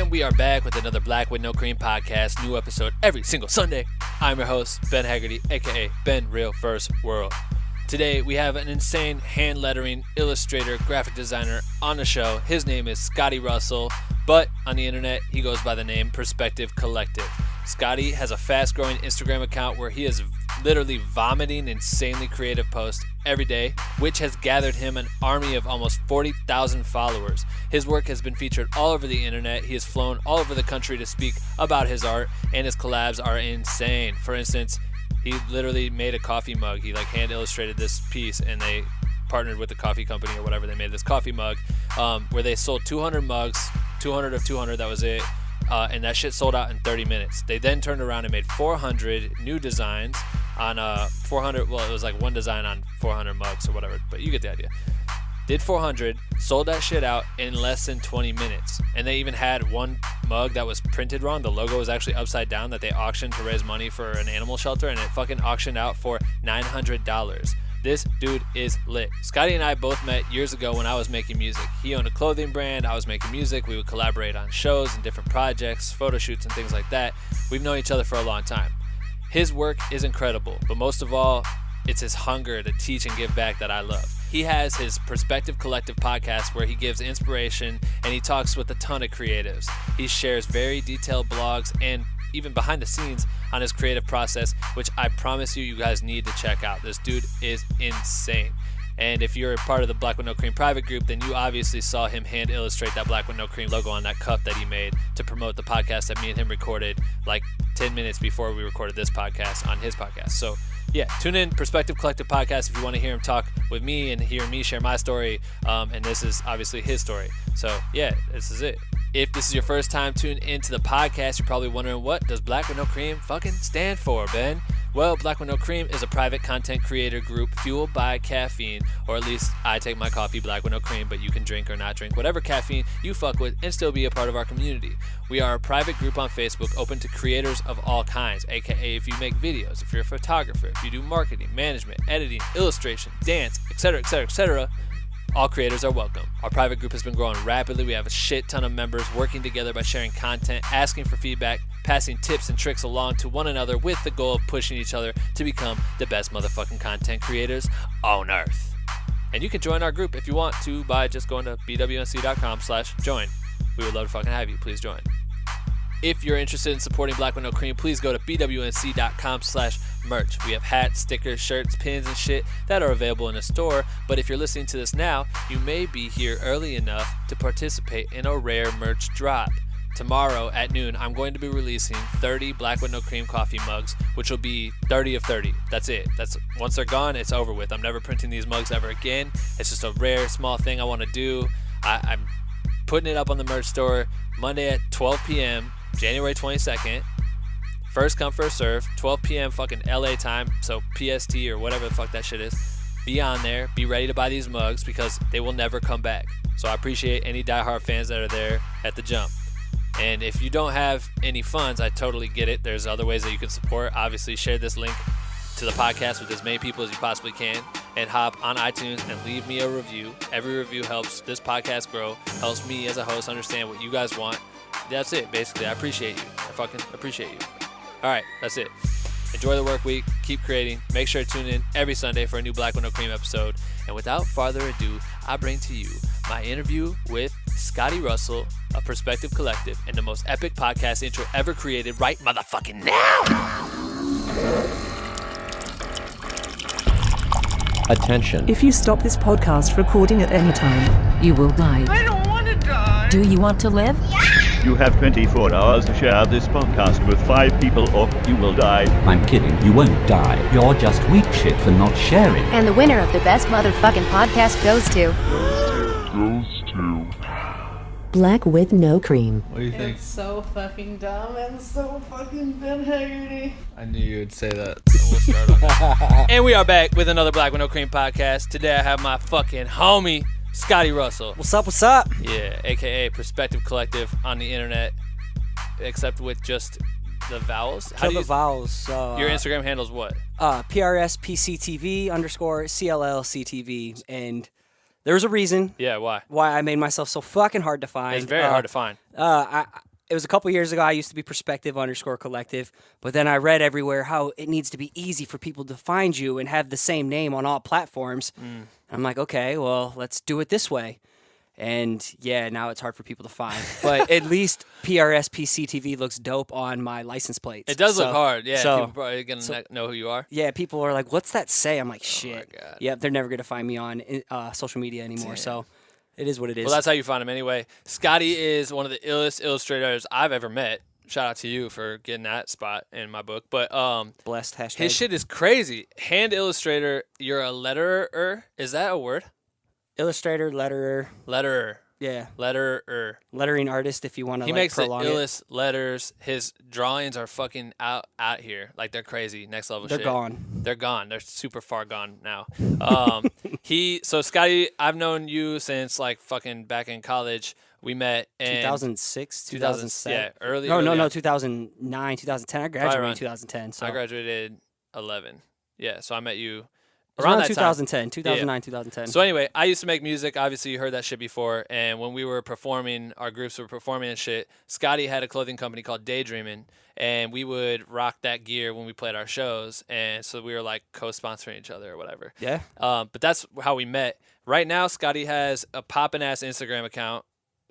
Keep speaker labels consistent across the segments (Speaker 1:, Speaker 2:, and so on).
Speaker 1: And we are back with another Black with No Cream podcast. New episode every single Sunday. I'm your host, Ben Haggerty, aka Ben Real First World. Today we have an insane hand lettering illustrator, graphic designer on the show. His name is Scotty Russell, but on the internet he goes by the name Perspective Collective. Scotty has a fast-growing Instagram account where he is literally vomiting insanely creative posts every day, which has gathered him an army of almost 40,000 followers. His work has been featured all over the internet. He has flown all over the country to speak about his art, and his collabs are insane. For instance, he literally made a coffee mug. He hand illustrated this piece, and they partnered with the coffee company or whatever. They made this coffee mug where they sold 200 mugs, 200 of 200, that was it. And that shit sold out in 30 minutes. They then turned around and made 400 new designs on 400. Well, it was like one design on 400 mugs or whatever, but you get the idea. Did 400, sold that shit out in less than 20 minutes. And they even had one mug that was printed wrong. The logo was actually upside down that they auctioned to raise money for an animal shelter, and it fucking auctioned out for $900. This dude is lit. Scotty and I both met years ago when I was making music. He owned a clothing brand, I was making music. We would collaborate on shows and different projects, photo shoots and things like that. We've known each other for a long time. His work is incredible, but most of all, it's his hunger to teach and give back that I love. He has his Perspective Collective podcast where he gives inspiration and he talks with a ton of creatives. He shares very detailed blogs and even behind the scenes on his creative process, which I promise you guys need to check out. This dude is insane. And if you're a part of the Black with No Cream private group, then you obviously saw him hand illustrate that Black with No Cream logo on that cup that he made to promote the podcast that me and him recorded like 10 minutes before we recorded this podcast on his podcast. So yeah, tune in Perspective Collective podcast if you want to hear him talk with me and hear me share my story. And this is obviously his story. So yeah, this is it. If this is your first time tuning into the podcast, you're probably wondering, what does Black with No Cream fucking stand for, Ben? Well, Black with No Cream is a private content creator group fueled by caffeine, or at least I take my coffee black with no cream, but you can drink or not drink whatever caffeine you fuck with and still be a part of our community. We are a private group on Facebook open to creators of all kinds, aka if you make videos, if you're a photographer, if you do marketing, management, editing, illustration, dance, etc., etc., etc., all creators are welcome. Our private group has been growing rapidly. We have a shit ton of members working together by sharing content, asking for feedback, passing tips and tricks along to one another with the goal of pushing each other to become the best motherfucking content creators on earth. And you can join our group if you want to by just going to bwnc.com/join. We would love to fucking have you. Please join. If you're interested in supporting Black with No Cream, please go to bwnc.com/merch. We have hats, stickers, shirts, pins, and shit that are available in the store. But if you're listening to this now, you may be here early enough to participate in a rare merch drop. Tomorrow at noon, I'm going to be releasing 30 Black with No Cream coffee mugs, which will be 30 of 30. That's it. Once they're gone, it's over with. I'm never printing these mugs ever again. It's just a rare, small thing I want to do. I'm putting it up on the merch store Monday at 12 p.m., January 22nd. First come, first serve. 12 p.m. fucking LA time, so PST or whatever the fuck that shit is. Be on there. Be ready to buy these mugs because they will never come back. So I appreciate any diehard fans that are there at the jump. And if you don't have any funds, I totally get it. There's other ways that you can support. Obviously, share this link to the podcast with as many people as you possibly can, and hop on iTunes and leave me a review. Every review helps this podcast grow, helps me as a host understand what you guys want. That's it, basically. I appreciate you. I fucking appreciate you. All right, that's it. Enjoy the work week. Keep creating. Make sure to tune in every Sunday for a new Black with No Cream episode. And without further ado, I bring to you my interview with Scotty Russell of Perspective Collective and the most epic podcast intro ever created right motherfucking now.
Speaker 2: Attention.
Speaker 3: If you stop this podcast recording at any time, you will die.
Speaker 4: I don't want to die.
Speaker 3: Do you want to live?
Speaker 5: You have 24 hours to share this podcast with 5 people or you will die.
Speaker 2: I'm kidding, you won't die. You're just weak shit for not sharing.
Speaker 6: And the winner of the best motherfucking podcast goes to Black with No Cream.
Speaker 1: What do you think?
Speaker 4: It's so fucking dumb and so fucking Ben Haggerty.
Speaker 1: I knew you would say that. We'll start on that. And we are back with another Black with No Cream podcast. Today I have my fucking homie, Scotty Russell.
Speaker 7: What's up, what's up?
Speaker 1: Yeah, a.k.a. Perspective Collective on the internet, except with just the vowels.
Speaker 7: Kill the vowels.
Speaker 1: Your Instagram handle's what?
Speaker 7: PRSPCTV_CLLCTV. And there's a reason.
Speaker 1: Yeah, why?
Speaker 7: Why I made myself so fucking hard to find.
Speaker 1: It's very hard to find.
Speaker 7: was a couple years ago. I used to be Perspective_Collective, but then I read everywhere how it needs to be easy for people to find you and have the same name on all platforms. I'm like, okay, well, let's do it this way. And yeah, now it's hard for people to find. But at least PRSPCTV looks dope on my license plates.
Speaker 1: It does look hard. Yeah,
Speaker 7: so-
Speaker 1: people probably going to know who you are.
Speaker 7: Yeah, people are like, what's that say? I'm like, shit.
Speaker 1: my God.
Speaker 7: Yep, they're never going to find me on social media anymore. So it is what it is.
Speaker 1: Well, that's how you find him anyway. Scotty is one of the illest illustrators I've ever met. Shout out to you for getting that spot in my book. But
Speaker 7: Blessed hashtag.
Speaker 1: his shit is crazy. Hand illustrator, you're a letterer. Is that a word?
Speaker 7: Illustrator, letterer.
Speaker 1: Letterer.
Speaker 7: Yeah.
Speaker 1: Letterer.
Speaker 7: Lettering artist if you want to
Speaker 1: He
Speaker 7: like
Speaker 1: makes the
Speaker 7: prolong
Speaker 1: illest letters. His drawings are fucking out here. Like, they're crazy. Next level
Speaker 7: They're
Speaker 1: shit.
Speaker 7: gone.
Speaker 1: They're gone. They're super far gone now. So Scotty, I've known you since like fucking back in college. We met in
Speaker 7: 2006, 2007.
Speaker 1: Yeah, early.
Speaker 7: No,
Speaker 1: early on.
Speaker 7: 2009, 2010. I graduated
Speaker 1: around-
Speaker 7: in 2010. So
Speaker 1: I graduated 11. Yeah, so I met you
Speaker 7: It was
Speaker 1: around
Speaker 7: around
Speaker 1: that
Speaker 7: 2010, 2009,
Speaker 1: Yeah.
Speaker 7: 2010.
Speaker 1: So anyway, I used to make music. Obviously, you heard that shit before. And when we were performing, our groups were performing and shit. Scotty had a clothing company called Daydreamin', and we would rock that gear when we played our shows. And so we were like co-sponsoring each other or whatever.
Speaker 7: Yeah.
Speaker 1: But that's how we met. Right now, Scotty has a poppin' ass Instagram account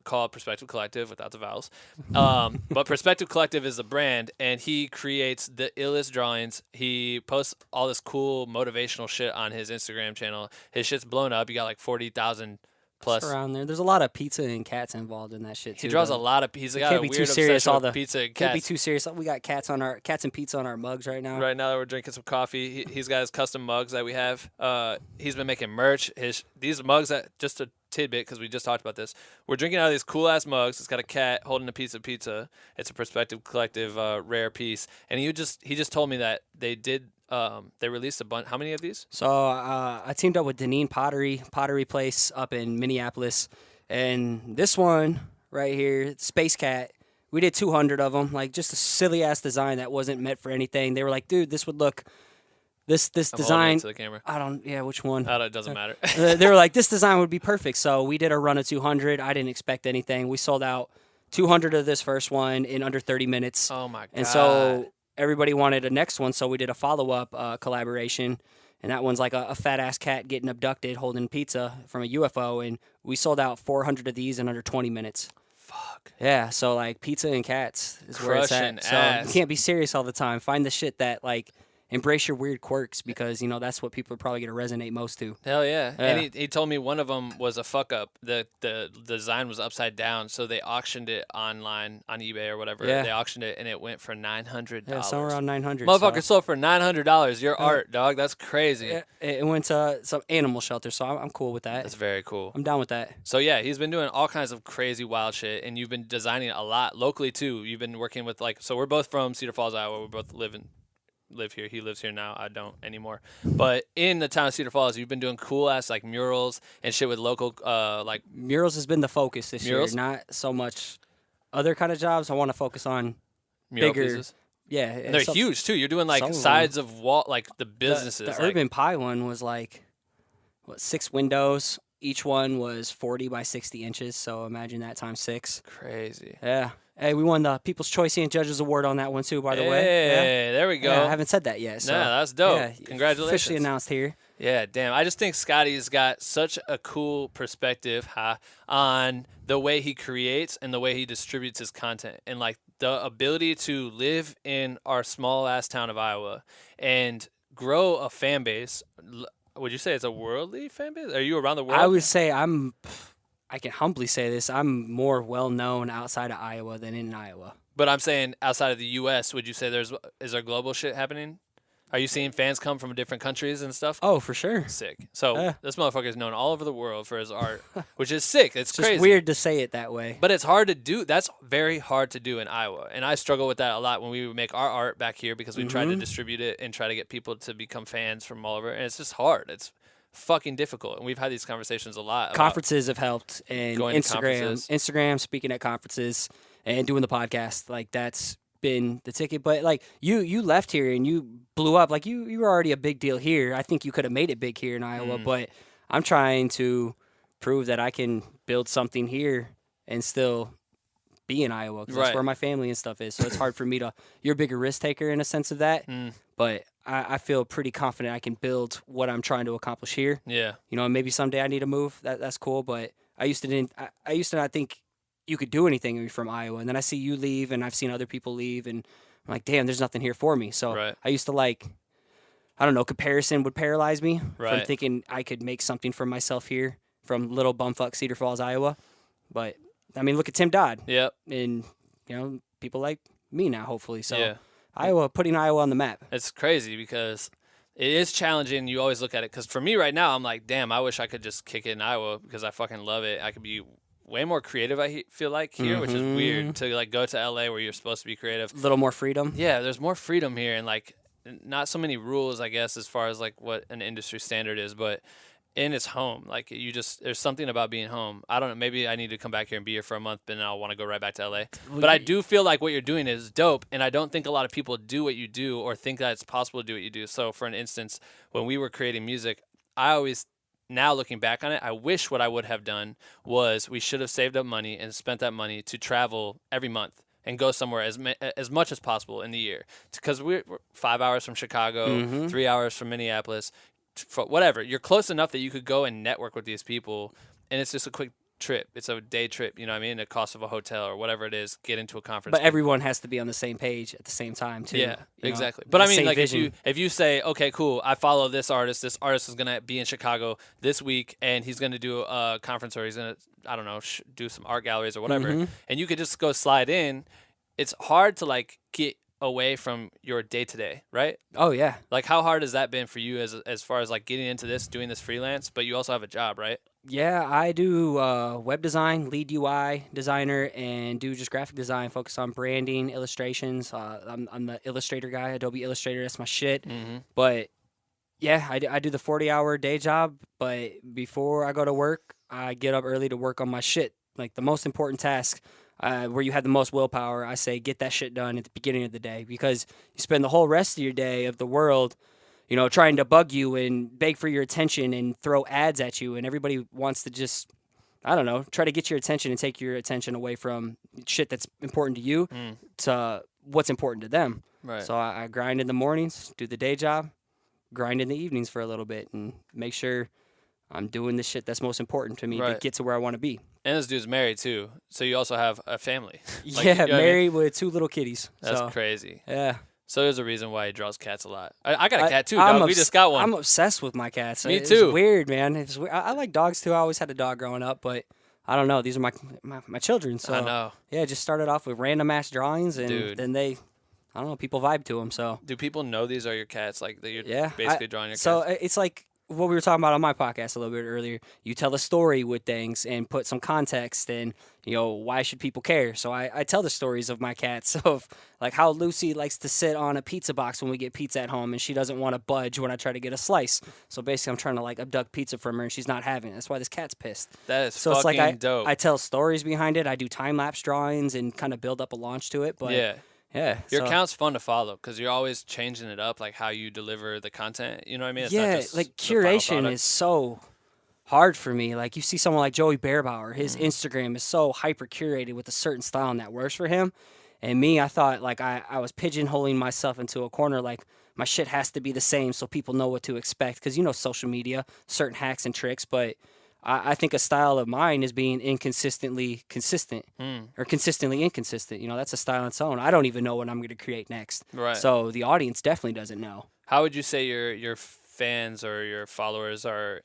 Speaker 1: called Perspective Collective without the vowels. But Perspective Collective is the brand, and he creates the illest drawings. He posts all this cool motivational shit on his Instagram channel. His shit's blown up. You got like 40,000 plus.
Speaker 7: It's around there. There's a lot of pizza and cats involved in that shit too.
Speaker 1: He draws
Speaker 7: though.
Speaker 1: a lot of. He's got
Speaker 7: Can't
Speaker 1: a
Speaker 7: be
Speaker 1: weird
Speaker 7: too serious.
Speaker 1: obsession
Speaker 7: All
Speaker 1: with
Speaker 7: the
Speaker 1: pizza and
Speaker 7: can't be
Speaker 1: cats.
Speaker 7: too serious. We got cats and pizza on our mugs right now.
Speaker 1: Right now, we're drinking some coffee. He's got his custom mugs that we have. He's been making merch. These mugs that just a tidbit because we just talked about this. We're drinking out of these cool ass mugs. It's got a cat holding a piece of pizza. It's a Perspective Collective rare piece. And he just told me that they released a bunch. How many of these?
Speaker 7: So I teamed up with Deneen Pottery Place up in Minneapolis, and this one right here, Space Cat. We did 200 of them, like just a silly ass design that wasn't meant for anything. They were like, dude, this would look. This
Speaker 1: I'm holding
Speaker 7: design.
Speaker 1: it to the camera.
Speaker 7: Which one?
Speaker 1: It doesn't matter.
Speaker 7: They were like, this design would be perfect. So we did a run of 200. I didn't expect anything. We sold out 200 of this first one in under 30 minutes.
Speaker 1: Oh my god!
Speaker 7: And so everybody wanted a next one. So we did a follow-up collaboration. And that one's like a fat-ass cat getting abducted holding pizza from a UFO. And we sold out 400 of these in under 20 minutes.
Speaker 1: Fuck.
Speaker 7: Yeah, so like pizza and cats is where it's
Speaker 1: Crushing
Speaker 7: at. So
Speaker 1: ass.
Speaker 7: you can't be serious all the time. Find the shit that like embrace your weird quirks because that's what people are probably going to resonate most to.
Speaker 1: Hell yeah.
Speaker 7: Yeah.
Speaker 1: And he told me one of them was a fuck up. The design was upside down, so they auctioned it online on eBay or whatever.
Speaker 7: Yeah.
Speaker 1: They auctioned it and it went for $900.
Speaker 7: Yeah, somewhere around 900.
Speaker 1: Motherfucker sold for $900. Your art, dog. That's crazy.
Speaker 7: It went to some animal shelter, so I'm cool with that.
Speaker 1: That's very cool.
Speaker 7: I'm down with that.
Speaker 1: So yeah, he's been doing all kinds of crazy wild shit, and you've been designing a lot locally too. You've been working with so we're both from Cedar Falls, Iowa. We both live here. He lives here now. I don't anymore. But in the town of Cedar Falls, you've been doing cool ass like murals and shit with local
Speaker 7: Murals has been the focus this
Speaker 1: Murals?
Speaker 7: year, not so much other kind of jobs. I want to focus on
Speaker 1: mural
Speaker 7: bigger.
Speaker 1: pieces.
Speaker 7: Yeah,
Speaker 1: And they're huge too. You're doing like
Speaker 7: some of them.
Speaker 1: sides of wall, like the businesses.
Speaker 7: The
Speaker 1: like,
Speaker 7: Urban Pie one was like 6 windows. Each one was 40 by 60 inches. So imagine that times 6.
Speaker 1: crazy.
Speaker 7: Yeah. Hey, we won the People's Choice and Judges Award on that one too, by the way.
Speaker 1: Hey, there we go.
Speaker 7: Yeah, I haven't said that yet. So,
Speaker 1: Nah, that's dope.
Speaker 7: yeah,
Speaker 1: Congratulations.
Speaker 7: Officially announced here.
Speaker 1: Yeah, damn. I just think Scotty's got such a cool perspective on the way he creates and the way he distributes his content. And like the ability to live in our small ass town of Iowa and grow a fan base. Would you say it's a worldly fan base? Are you around the world?
Speaker 7: I would say I can humbly say this, I'm more well known outside of Iowa than in Iowa.
Speaker 1: But I'm saying outside of the U.S., would you say is there global shit happening? Are you seeing fans come from different countries and stuff?
Speaker 7: Oh, for sure.
Speaker 1: Sick. So
Speaker 7: Yeah.
Speaker 1: this motherfucker is known all over the world for his art, which is sick. It's
Speaker 7: It's just
Speaker 1: crazy.
Speaker 7: weird to say it that way.
Speaker 1: But it's hard to do. That's very hard to do in Iowa. And I struggle with that a lot when we would make our art back here because we try to distribute it and try to get people to become fans from all over. And it's just hard. It's fucking difficult. And we've had these conversations a lot. About
Speaker 7: Conferences have helped, and
Speaker 1: Going to conferences.
Speaker 7: Instagram, speaking at conferences, and doing the podcast. Like that's been the ticket. But like you left here and you blew up. Like you were already a big deal here. I think you could have made it big here in Iowa. But I'm trying to prove that I can build something here and still be in Iowa because
Speaker 1: Right.
Speaker 7: that's where my family and stuff is. So it's hard for me to. You're a bigger risk taker in a sense of that, but I feel pretty confident I can build what I'm trying to accomplish here.
Speaker 1: Yeah.
Speaker 7: You know, and maybe someday I need to move. That's cool, but I used to not think you could do anything from Iowa, and then I see you leave, and I've seen other people leave, and I'm like, damn, there's nothing here for me. So
Speaker 1: Right.
Speaker 7: I used to like, I don't know, comparison would paralyze me from
Speaker 1: Right.
Speaker 7: thinking I could make something for myself here from little bumfuck Cedar Falls, Iowa. But I mean, look at Tim Dodd,
Speaker 1: Yep.
Speaker 7: and you know, people like me now, hopefully. So
Speaker 1: Yeah.
Speaker 7: Iowa, putting Iowa on the map.
Speaker 1: It's crazy because it is challenging. You always look at it because for me right now, I'm like, damn, I wish I could just kick it in Iowa because I fucking love it. I could be way more creative. Feel like here, which is weird to like go to LA where you're supposed to be creative.
Speaker 7: A little more freedom.
Speaker 1: Yeah, there's more freedom here and like not so many rules, I guess, as far as like what an industry standard is, but. And it's home. Like there's something about being home. I don't know. Maybe I need to come back here and be here for a month, but then I'll want to go right back to LA. But I do feel like what you're doing is dope, and I don't think a lot of people do what you do or think that it's possible to do what you do. So, for an instance, when we were creating music, I always, now looking back on it, I wish what I would have done was we should have saved up money and spent that money to travel every month and go somewhere as much as possible in the year. Because we're 5 hours from Chicago, 3 hours from Minneapolis. Whatever, you're close enough that you could go and network with these people, and it's just a quick trip. It's a day trip, you know what I mean? The cost of a hotel or whatever it is, get into a conference.
Speaker 7: But everyone has to be on the same page at the same time too.
Speaker 1: Yeah,
Speaker 7: you know?
Speaker 1: exactly. But I mean,
Speaker 7: Same
Speaker 1: like
Speaker 7: vision.
Speaker 1: if you say, okay, cool, I follow this artist is gonna be in Chicago this week, and he's gonna do a conference, or he's gonna, I don't know, do some art galleries or whatever, and you could just go slide in. It's hard to like get away from your day-to-day, right?
Speaker 7: Oh yeah.
Speaker 1: Like, how hard has that been for you as far as like getting into this, doing this freelance, but you also have a job, right?
Speaker 7: Yeah, I do web design, lead UI designer, and do just graphic design, focus on branding, illustrations. I'm the Illustrator guy, Adobe Illustrator, that's my shit. But yeah, I do the 40-hour day job, but before I go to work, I get up early to work on my shit. Like the most important task, where you have the most willpower, I say get that shit done at the beginning of the day, because you spend the whole rest of your day of the world, you know, trying to bug you and beg for your attention and throw ads at you, and everybody wants to just, I don't know, try to get your attention and take your attention away from shit that's important to you to what's important to them.
Speaker 1: Right.
Speaker 7: So I grind in the mornings, do the day job, grind in the evenings for a little bit, and make sure I'm doing the shit that's most important to me to
Speaker 1: Right.
Speaker 7: get to where I want to be.
Speaker 1: And this dude's married too, so you also have a family. Like,
Speaker 7: Yeah,
Speaker 1: you know what I mean?
Speaker 7: married with 2 little kitties.
Speaker 1: That's
Speaker 7: so,
Speaker 1: crazy.
Speaker 7: Yeah.
Speaker 1: So there's a reason why he draws cats a lot. I got a cat too,
Speaker 7: I'm
Speaker 1: dog. We just got one.
Speaker 7: I'm obsessed with my cats.
Speaker 1: Me
Speaker 7: It's
Speaker 1: too.
Speaker 7: weird, man. It's weird. I like dogs too. I always had a dog growing up, but I don't know. These are my children. So
Speaker 1: I know.
Speaker 7: Yeah, just started off with random ass drawings, and
Speaker 1: Dude.
Speaker 7: then I don't know, people vibe to them. So
Speaker 1: Do people know these are your cats? Like that you're
Speaker 7: yeah,
Speaker 1: basically drawing your
Speaker 7: so
Speaker 1: cats?
Speaker 7: it's like what we were talking about on my podcast a little bit earlier. You tell a story with things and put some context, and you know, why should people care? So I tell the stories of my cats, of like how Lucy likes to sit on a pizza box when we get pizza at home, and she doesn't want to budge when I try to get a slice. So basically I'm trying to like abduct pizza from her, and she's not having it. That's why this cat's pissed.
Speaker 1: That is
Speaker 7: So it's
Speaker 1: fucking
Speaker 7: like
Speaker 1: dope.
Speaker 7: I tell stories behind it. I do time-lapse drawings and kind of build up a launch to it. But
Speaker 1: yeah.
Speaker 7: yeah.
Speaker 1: Your
Speaker 7: so-
Speaker 1: account's fun to follow because you're always changing it up, like how you deliver the content. You know what I mean? It's not
Speaker 7: yeah,
Speaker 1: just
Speaker 7: like
Speaker 1: the final
Speaker 7: curation
Speaker 1: product.
Speaker 7: is so hard for me. Like you see someone like Joey Bearbauer, his Instagram is so hyper curated with a certain style, and that works for him. And me, I thought like I was pigeonholing myself into a corner, like my shit has to be the same so people know what to expect. Because you know, social media, certain hacks and tricks, but I think a style of mine is being inconsistently consistent or consistently inconsistent. You know, that's a style on its own. I don't even know what I'm going to create next.
Speaker 1: Right.
Speaker 7: So the audience definitely doesn't know.
Speaker 1: How would you say your fans or your followers are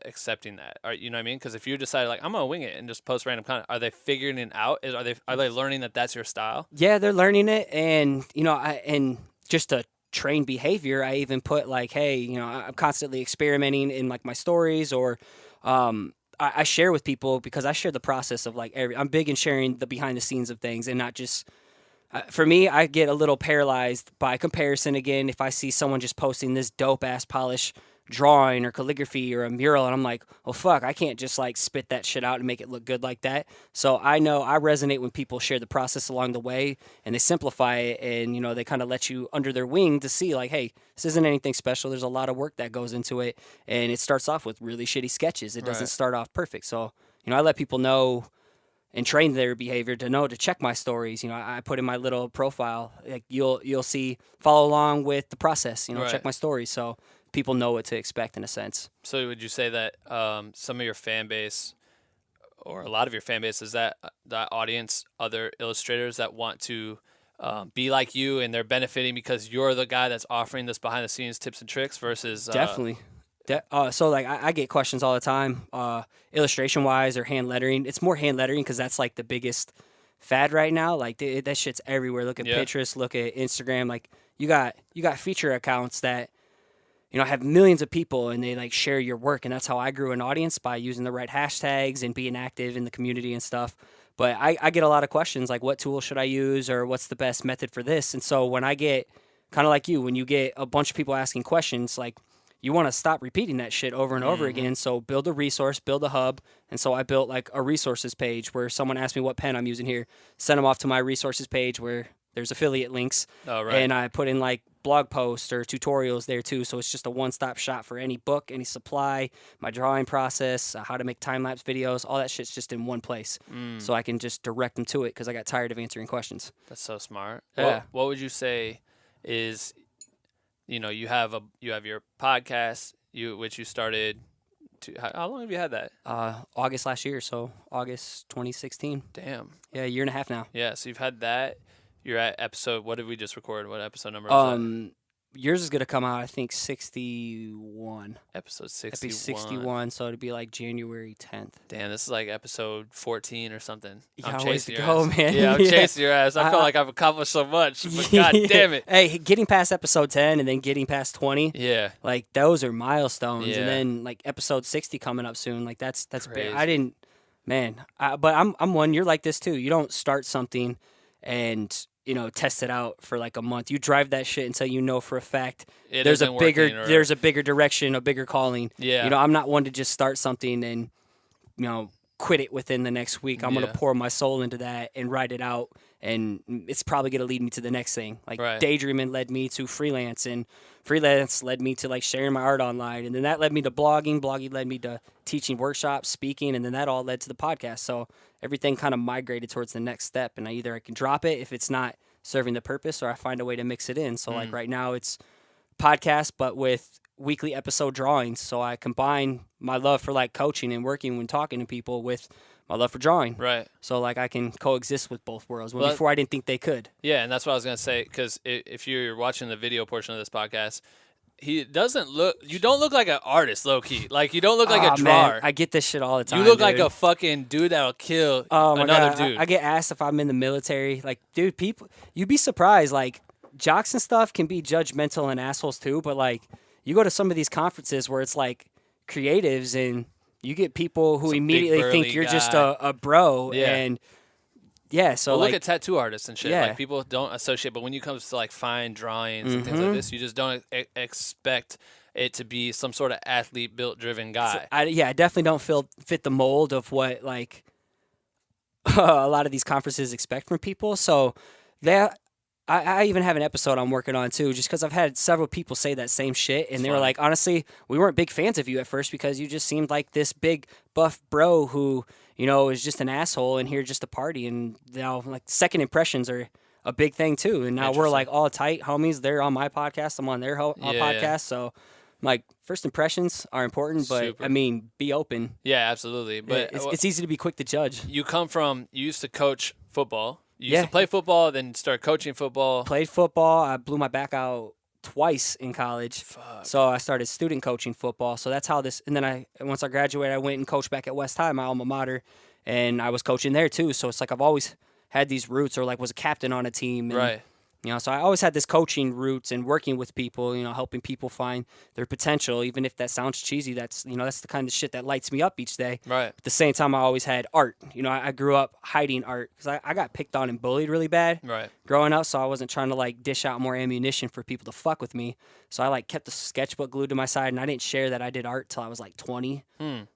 Speaker 1: accepting that? You know what I mean? Because if you decide like I'm gonna wing it and just post random content, are they figuring it out? Are they learning that that's your style?
Speaker 7: Yeah, they're learning it, and you know, and just to train behavior, I even put like, hey, you know, I'm constantly experimenting in like my stories, or I share with people, because I share the process of like I'm big in sharing the behind the scenes of things, and not just. For me, I get a little paralyzed by comparison again if I see someone just posting this dope ass polish drawing or calligraphy or a mural, and I'm like, oh fuck, I can't just like spit that shit out and make it look good like that. So I know I resonate when people share the process along the way, and they simplify it, and you know, they kind of let you under their wing to see like, hey, this isn't anything special. There's a lot of work that goes into it, and it starts off with really shitty sketches. It doesn't
Speaker 1: Right.
Speaker 7: start off perfect. So you know, I let people know and train their behavior to know to check my stories. You know, I put in my little profile. Like you'll see, follow along with the process. You know,
Speaker 1: Right.
Speaker 7: check my stories so people know what to expect in a sense.
Speaker 1: So would you say that some of your fan base, or a lot of your fan base, is that audience other illustrators that want to be like you, and they're benefiting because you're the guy that's offering this behind the scenes tips and tricks versus
Speaker 7: Definitely. So like I get questions all the time, illustration wise or hand lettering. It's more hand lettering because that's like the biggest fad right now. Like that shit's everywhere. Look at Pinterest, look at Instagram. Like you got feature accounts that, you know, have millions of people and they like share your work. And that's how I grew an audience, by using the right hashtags and being active in the community and stuff. But I get a lot of questions like, what tool should I use, or what's the best method for this? And so when I get kind of like you, when you get a bunch of people asking questions, like, you want to stop repeating that shit over and over again. So build a resource, build a hub. And so I built like a resources page where someone asked me what pen I'm using here, send them off to my resources page where there's affiliate links.
Speaker 1: Oh, right.
Speaker 7: And I put in like blog posts or tutorials there too. So it's just a one-stop shop for any book, any supply, my drawing process, how to make time-lapse videos. All that shit's just in one place. So I can just direct them to it because I got tired of answering questions.
Speaker 1: That's so smart.
Speaker 7: Yeah.
Speaker 1: What would you say is, you know, you have your podcast, which you started. How long have you had that?
Speaker 7: August last year, so August 2016.
Speaker 1: Damn.
Speaker 7: Yeah, a year and a half now.
Speaker 1: Yeah. So you've had that. You're at episode. What did we just record? What episode number is that?
Speaker 7: Yours is gonna come out, I think, 61.
Speaker 1: Episode
Speaker 7: It'd be
Speaker 1: 61.
Speaker 7: 61, so it'd be like January 10th.
Speaker 1: Damn, this is like episode 14 or something.
Speaker 7: Yeah,
Speaker 1: I'm
Speaker 7: ways to
Speaker 1: chasing your
Speaker 7: go,
Speaker 1: ass.
Speaker 7: man.
Speaker 1: Yeah, I'm
Speaker 7: Yeah.
Speaker 1: chasing your ass. I feel like I've accomplished so much, but god damn it.
Speaker 7: Hey, getting past episode 10 and then getting past 20,
Speaker 1: Yeah.
Speaker 7: like those are milestones.
Speaker 1: Yeah.
Speaker 7: And then like episode 60 coming up soon, like that's big.
Speaker 1: Crazy.
Speaker 7: I didn't, man. But I'm one. You're like this too. You don't start something and, you know, test it out for like a month. You drive that shit until you know for a fact there's a bigger direction, a bigger calling.
Speaker 1: Yeah.
Speaker 7: You know, I'm not one to just start something and, you know, quit it within the next week. I'm
Speaker 1: Yeah.
Speaker 7: gonna pour my soul into that and write it out, and it's probably gonna lead me to the next thing. Like
Speaker 1: Right.
Speaker 7: daydreaming led me to freelance, and freelance led me to like sharing my art online, and then that led me to blogging. Blogging led me to teaching workshops, speaking, and then that all led to the podcast. So everything kind of migrated towards the next step, and I can drop it if it's not serving the purpose, or I find a way to mix it in. So like right now it's podcast, but with weekly episode drawings. So I combine my love for like coaching and working when talking to people with my love for drawing.
Speaker 1: Right.
Speaker 7: So like I can coexist with both worlds. When
Speaker 1: Well,
Speaker 7: before I didn't think they could.
Speaker 1: Yeah, and that's what I was gonna say. Because if you're watching the video portion of this podcast, you don't look like an artist, low key. Like you don't look like
Speaker 7: Aw,
Speaker 1: a drawer.
Speaker 7: man, I get this shit all the time.
Speaker 1: You look like
Speaker 7: dude.
Speaker 1: a fucking dude that'll kill
Speaker 7: Oh my
Speaker 1: another
Speaker 7: God.
Speaker 1: dude.
Speaker 7: I get asked if I'm in the military. Like, dude, people, you'd be surprised. Like, jocks and stuff can be judgmental and assholes too. But like, you go to some of these conferences where it's like creatives, and you get people who
Speaker 1: Some
Speaker 7: immediately
Speaker 1: big
Speaker 7: think
Speaker 1: burly
Speaker 7: you're just
Speaker 1: guy.
Speaker 7: a bro.
Speaker 1: Yeah.
Speaker 7: And yeah, so
Speaker 1: Well,
Speaker 7: like,
Speaker 1: look at tattoo artists and shit.
Speaker 7: Yeah.
Speaker 1: Like people don't associate, but when you come to like fine drawings and
Speaker 7: Mm-hmm.
Speaker 1: things like this, you just don't expect it to be some sort of athlete built driven guy.
Speaker 7: I definitely don't fit the mold of what like a lot of these conferences expect from people. So I even have an episode I'm working on too, just because I've had several people say that same shit, and they were
Speaker 1: Funny.
Speaker 7: like, honestly, we weren't big fans of you at first because you just seemed like this big buff bro who, you know, is just an asshole and here just to party. And now like second impressions are a big thing too. And now we're
Speaker 1: Interesting.
Speaker 7: like all tight homies. They're on my podcast. I'm on their
Speaker 1: Yeah.
Speaker 7: podcast. So like first impressions are important, but
Speaker 1: Super.
Speaker 7: I mean, be open.
Speaker 1: Yeah, absolutely. But
Speaker 7: It's easy to be quick to judge.
Speaker 1: you used to coach football. You used
Speaker 7: Yeah.
Speaker 1: to play football, then start coaching football.
Speaker 7: Played football. I blew my back out twice in college. So I started student coaching football. So that's how this. And then once I graduated, I went and coached back at West High, my alma mater, and I was coaching there too. So it's like I've always had these roots, or like was a captain on a team. And,
Speaker 1: Right.
Speaker 7: You know, so I always had this coaching roots and working with people, you know, helping people find their potential, even if that sounds cheesy. That's the kind of shit that lights me up each day.
Speaker 1: Right.
Speaker 7: At the same time, I always had art. You know, I grew up hiding art because I got picked on and bullied really bad
Speaker 1: Right.
Speaker 7: growing up. So I wasn't trying to like dish out more ammunition for people to fuck with me. So I like kept the sketchbook glued to my side, and I didn't share that I did art till I was like 20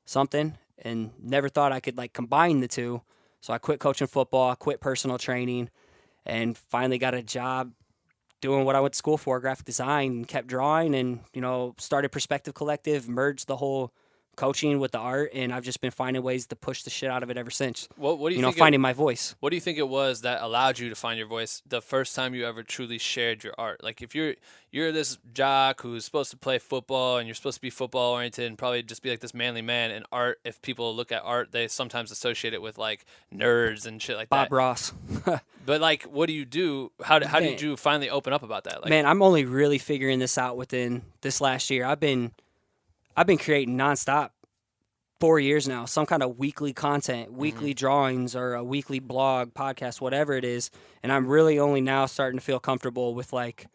Speaker 7: something, and never thought I could like combine the two. So I quit coaching football, I quit personal training, and finally got a job doing what I went to school for, graphic design, and kept drawing, and, you know, started Perspective Collective, merged the whole coaching with the art, and I've just been finding ways to push the shit out of it ever since.
Speaker 1: What do you think
Speaker 7: finding my voice.
Speaker 1: What do you think it was that allowed you to find your voice the first time you ever truly shared your art? Like, if you're this jock who's supposed to play football and you're supposed to be football oriented and probably just be like this manly man, and art, if people look at art, they sometimes associate it with like nerds and shit like that.
Speaker 7: Bob Ross.
Speaker 1: But like, what do you do? How did you finally open up about that? Like,
Speaker 7: man, I'm only really figuring this out within this last year. I've been creating nonstop 4 years now, some kind of weekly content, weekly drawings, or a weekly blog, podcast, whatever it is. And I'm really only now starting to feel comfortable with like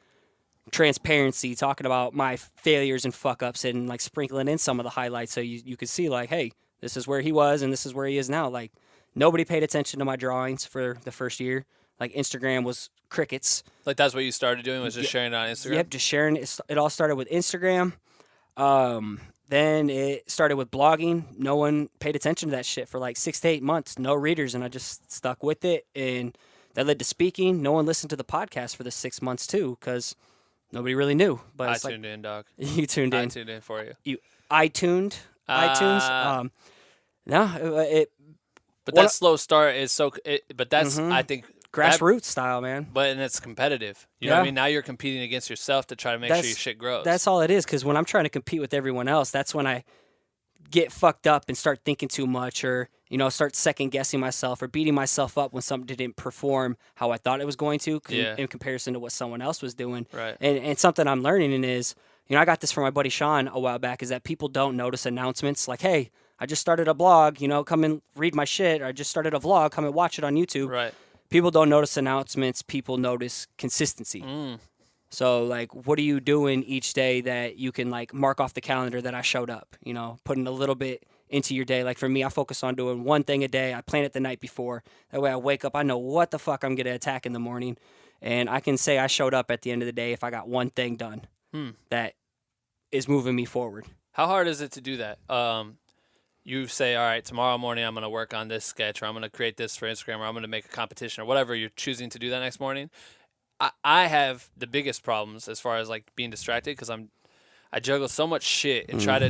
Speaker 7: transparency, talking about my failures and fuck ups, and like sprinkling in some of the highlights so you could see like, hey, this is where he was and this is where he is now. Like, nobody paid attention to my drawings for the first year. Like, Instagram was crickets.
Speaker 1: like that's what you started doing, was just sharing it on Instagram?
Speaker 7: Yep, just sharing. It all started with Instagram. Then it started with blogging. No one paid attention to that shit for like 6 to 8 months. No readers, and I just stuck with it. And that led to speaking. No one listened to the podcast for the 6 months too, because nobody really knew. But
Speaker 1: I tuned in, dog.
Speaker 7: You tuned in.
Speaker 1: I tuned in for you.
Speaker 7: iTunes.
Speaker 1: But that slow start is so. But that's I think
Speaker 7: grassroots style, man.
Speaker 1: But and it's competitive. You know what I mean? Now you're competing against yourself to try to make sure your shit grows.
Speaker 7: That's all it is. Because when I'm trying to compete with everyone else, that's when I get fucked up and start thinking too much, or start second guessing myself, or beating myself up when something didn't perform how I thought it was going to in comparison to what someone else was doing.
Speaker 1: Right.
Speaker 7: And something I'm learning is, I got this from my buddy Sean a while back, is that people don't notice announcements like, hey, I just started a blog, come and read my shit, or I just started a vlog, come and watch it on YouTube.
Speaker 1: Right.
Speaker 7: People don't notice announcements. People notice consistency. So, like, what are you doing each day that you can, like, mark off the calendar that I showed up? Putting a little bit into your day. Like, for me, I focus on doing one thing a day. I plan it the night before. That way I wake up, I know what the fuck I'm going to attack in the morning. And I can say I showed up at the end of the day if I got one thing done that is moving me forward.
Speaker 1: How hard is it to do that? You say, all right, tomorrow morning I'm going to work on this sketch, or I'm going to create this for Instagram, or I'm going to make a competition, or whatever you're choosing to do that next morning. I have the biggest problems as far as like being distracted, because I juggle so much shit and try to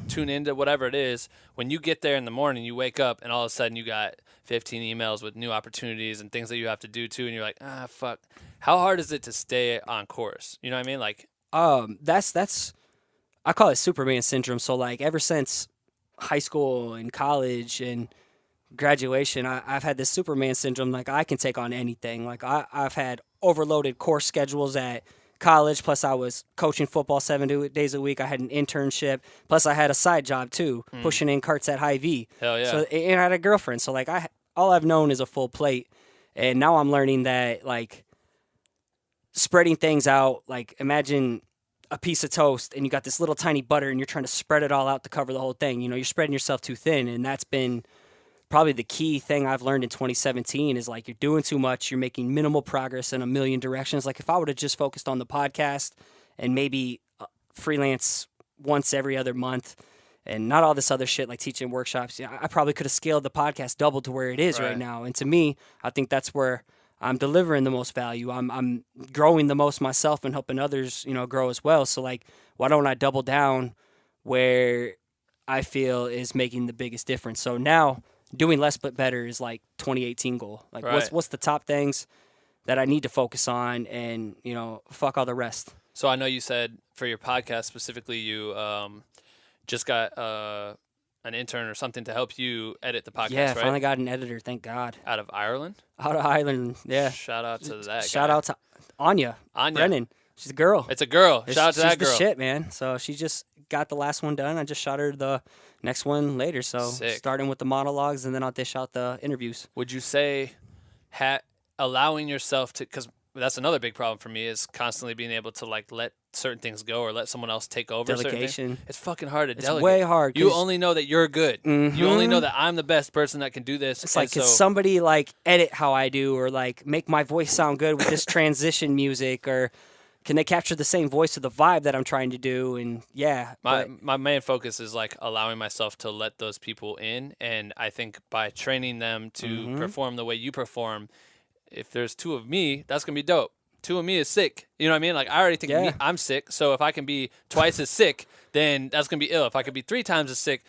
Speaker 1: tune into whatever it is. When you get there in the morning, you wake up and all of a sudden you got 15 emails with new opportunities and things that you have to do too, and you're like, fuck. How hard is it to stay on course? You know what I mean? Like,
Speaker 7: that's I call it Superman syndrome. So like, ever since high school and college and graduation, I've had this Superman syndrome. Like, I can take on anything. Like, I've had overloaded course schedules at college, plus I was coaching football 7 days a week. I had an internship, plus I had a side job too, pushing in carts at Hy-Vee.
Speaker 1: Hell yeah.
Speaker 7: So, and I had a girlfriend. So like, all I've known is a full plate. And now I'm learning that, like, spreading things out, like, imagine a piece of toast and you got this little tiny butter and you're trying to spread it all out to cover the whole thing. You're spreading yourself too thin. And that's been probably the key thing I've learned in 2017 is, like, you're doing too much. You're making minimal progress in a million directions. Like, if I would have just focused on the podcast and maybe freelance once every other month and not all this other shit like teaching workshops, I probably could have scaled the podcast double to where it is right now. And to me, I think that's where I'm delivering the most value. I'm growing the most myself and helping others, grow as well. So like, why don't I double down where I feel is making the biggest difference? So now doing less but better is like 2018 goal. Like, what's the top things that I need to focus on, and fuck all the rest.
Speaker 1: So I know you said for your podcast specifically, you just got an intern or something to help you edit the podcast,
Speaker 7: yeah,
Speaker 1: right?
Speaker 7: Finally got an editor, thank God.
Speaker 1: Out of Ireland?
Speaker 7: Out of Ireland, yeah.
Speaker 1: Shout out to that
Speaker 7: Shout
Speaker 1: guy.
Speaker 7: out to Anya Brennan. She's a girl.
Speaker 1: It's a girl. Shout out to that girl.
Speaker 7: She's the shit, man. So she just got the last one done. I just shot her the next one later. So starting with the monologues, and then I'll dish out the interviews.
Speaker 1: Would you say allowing yourself to, because that's another big problem for me, is constantly being able to like let certain things go or let someone else take over.
Speaker 7: Delegation.
Speaker 1: It's fucking hard to delegate.
Speaker 7: It's way hard.
Speaker 1: You only know that you're good. You only know that I'm the best person that can do this.
Speaker 7: It's like, could somebody like edit how I do, or like make my voice sound good with this transition music, or can they capture the same voice or the vibe that I'm trying to do? And yeah,
Speaker 1: my main focus is like allowing myself to let those people in, and I think by training them to perform the way you perform, if there's two of me, that's gonna be dope. 2 of me is sick. You know what I mean? Like, I already think I'm sick. So if I can be twice as sick, then that's going to be ill. If I could be 3 times as sick,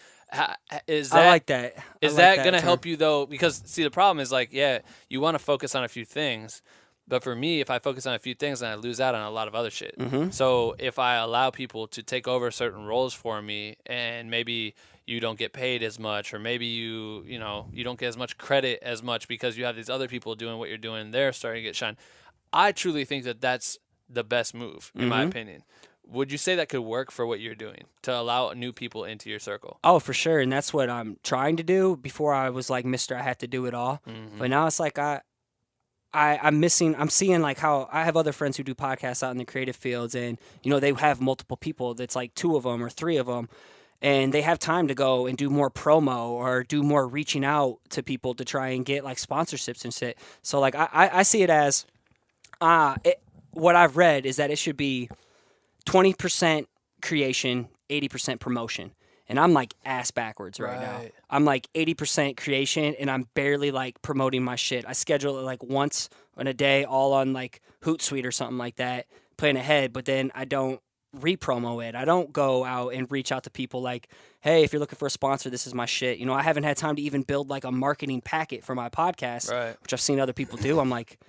Speaker 1: is that...
Speaker 7: I like that.
Speaker 1: Is that going to help you, though? Because, see, the problem is, like, yeah, you want to focus on a few things. But for me, if I focus on a few things, then I lose out on a lot of other shit. So if I allow people to take over certain roles for me, and maybe you don't get paid as much, or maybe you don't get as much credit as much because you have these other people doing what you're doing, they're starting to get shine. I truly think that that's the best move, in my opinion. Would you say that could work for what you're doing, to allow new people into your circle?
Speaker 7: Oh, for sure. And that's what I'm trying to do. Before I was like, Mr. I had to do it all. But now it's like I'm seeing like how I have other friends who do podcasts out in the creative fields, and, you know, they have multiple people. That's like 2 of them or 3 of them. And they have time to go and do more promo or do more reaching out to people to try and get like sponsorships and shit. So like, I see it as, what I've read is that it should be 20% creation, 80% promotion. And I'm like ass backwards right now. I'm like 80% creation, and I'm barely like promoting my shit. I schedule it like once in a day, all on like Hootsuite or something like that, playing ahead. But then I don't re-promo it. I don't go out and reach out to people like, hey, if you're looking for a sponsor, this is my shit. You know, I haven't had time to even build like a marketing packet for my podcast, which I've seen other people do. I'm like,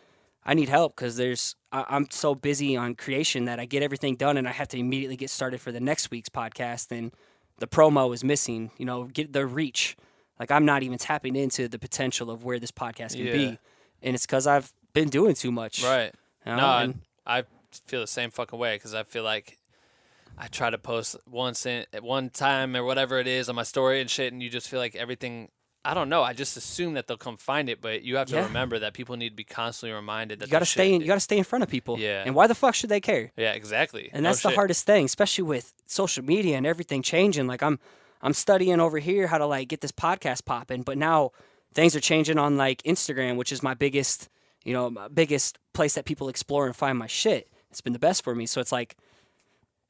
Speaker 7: I need help because I'm so busy on creation that I get everything done and I have to immediately get started for the next week's podcast. And the promo is missing, you know, get the reach. Like, I'm not even tapping into the potential of where this podcast can be. And it's because I've been doing too much.
Speaker 1: Right.
Speaker 7: You know?
Speaker 1: No, I feel the same fucking way, because I feel like I try to post once at one time or whatever it is on my story and shit, and you just feel like everything, I don't know, I just assume that they'll come find it, but you have to remember that people need to be constantly reminded that
Speaker 7: you gotta stay in front of people.
Speaker 1: Yeah.
Speaker 7: And why the fuck should they care?
Speaker 1: Yeah, exactly.
Speaker 7: And that's the hardest thing, especially with social media and everything changing. Like, I'm studying over here how to like get this podcast popping, but now things are changing on like Instagram, which is my biggest place that people explore and find my shit. It's been the best for me. So it's like,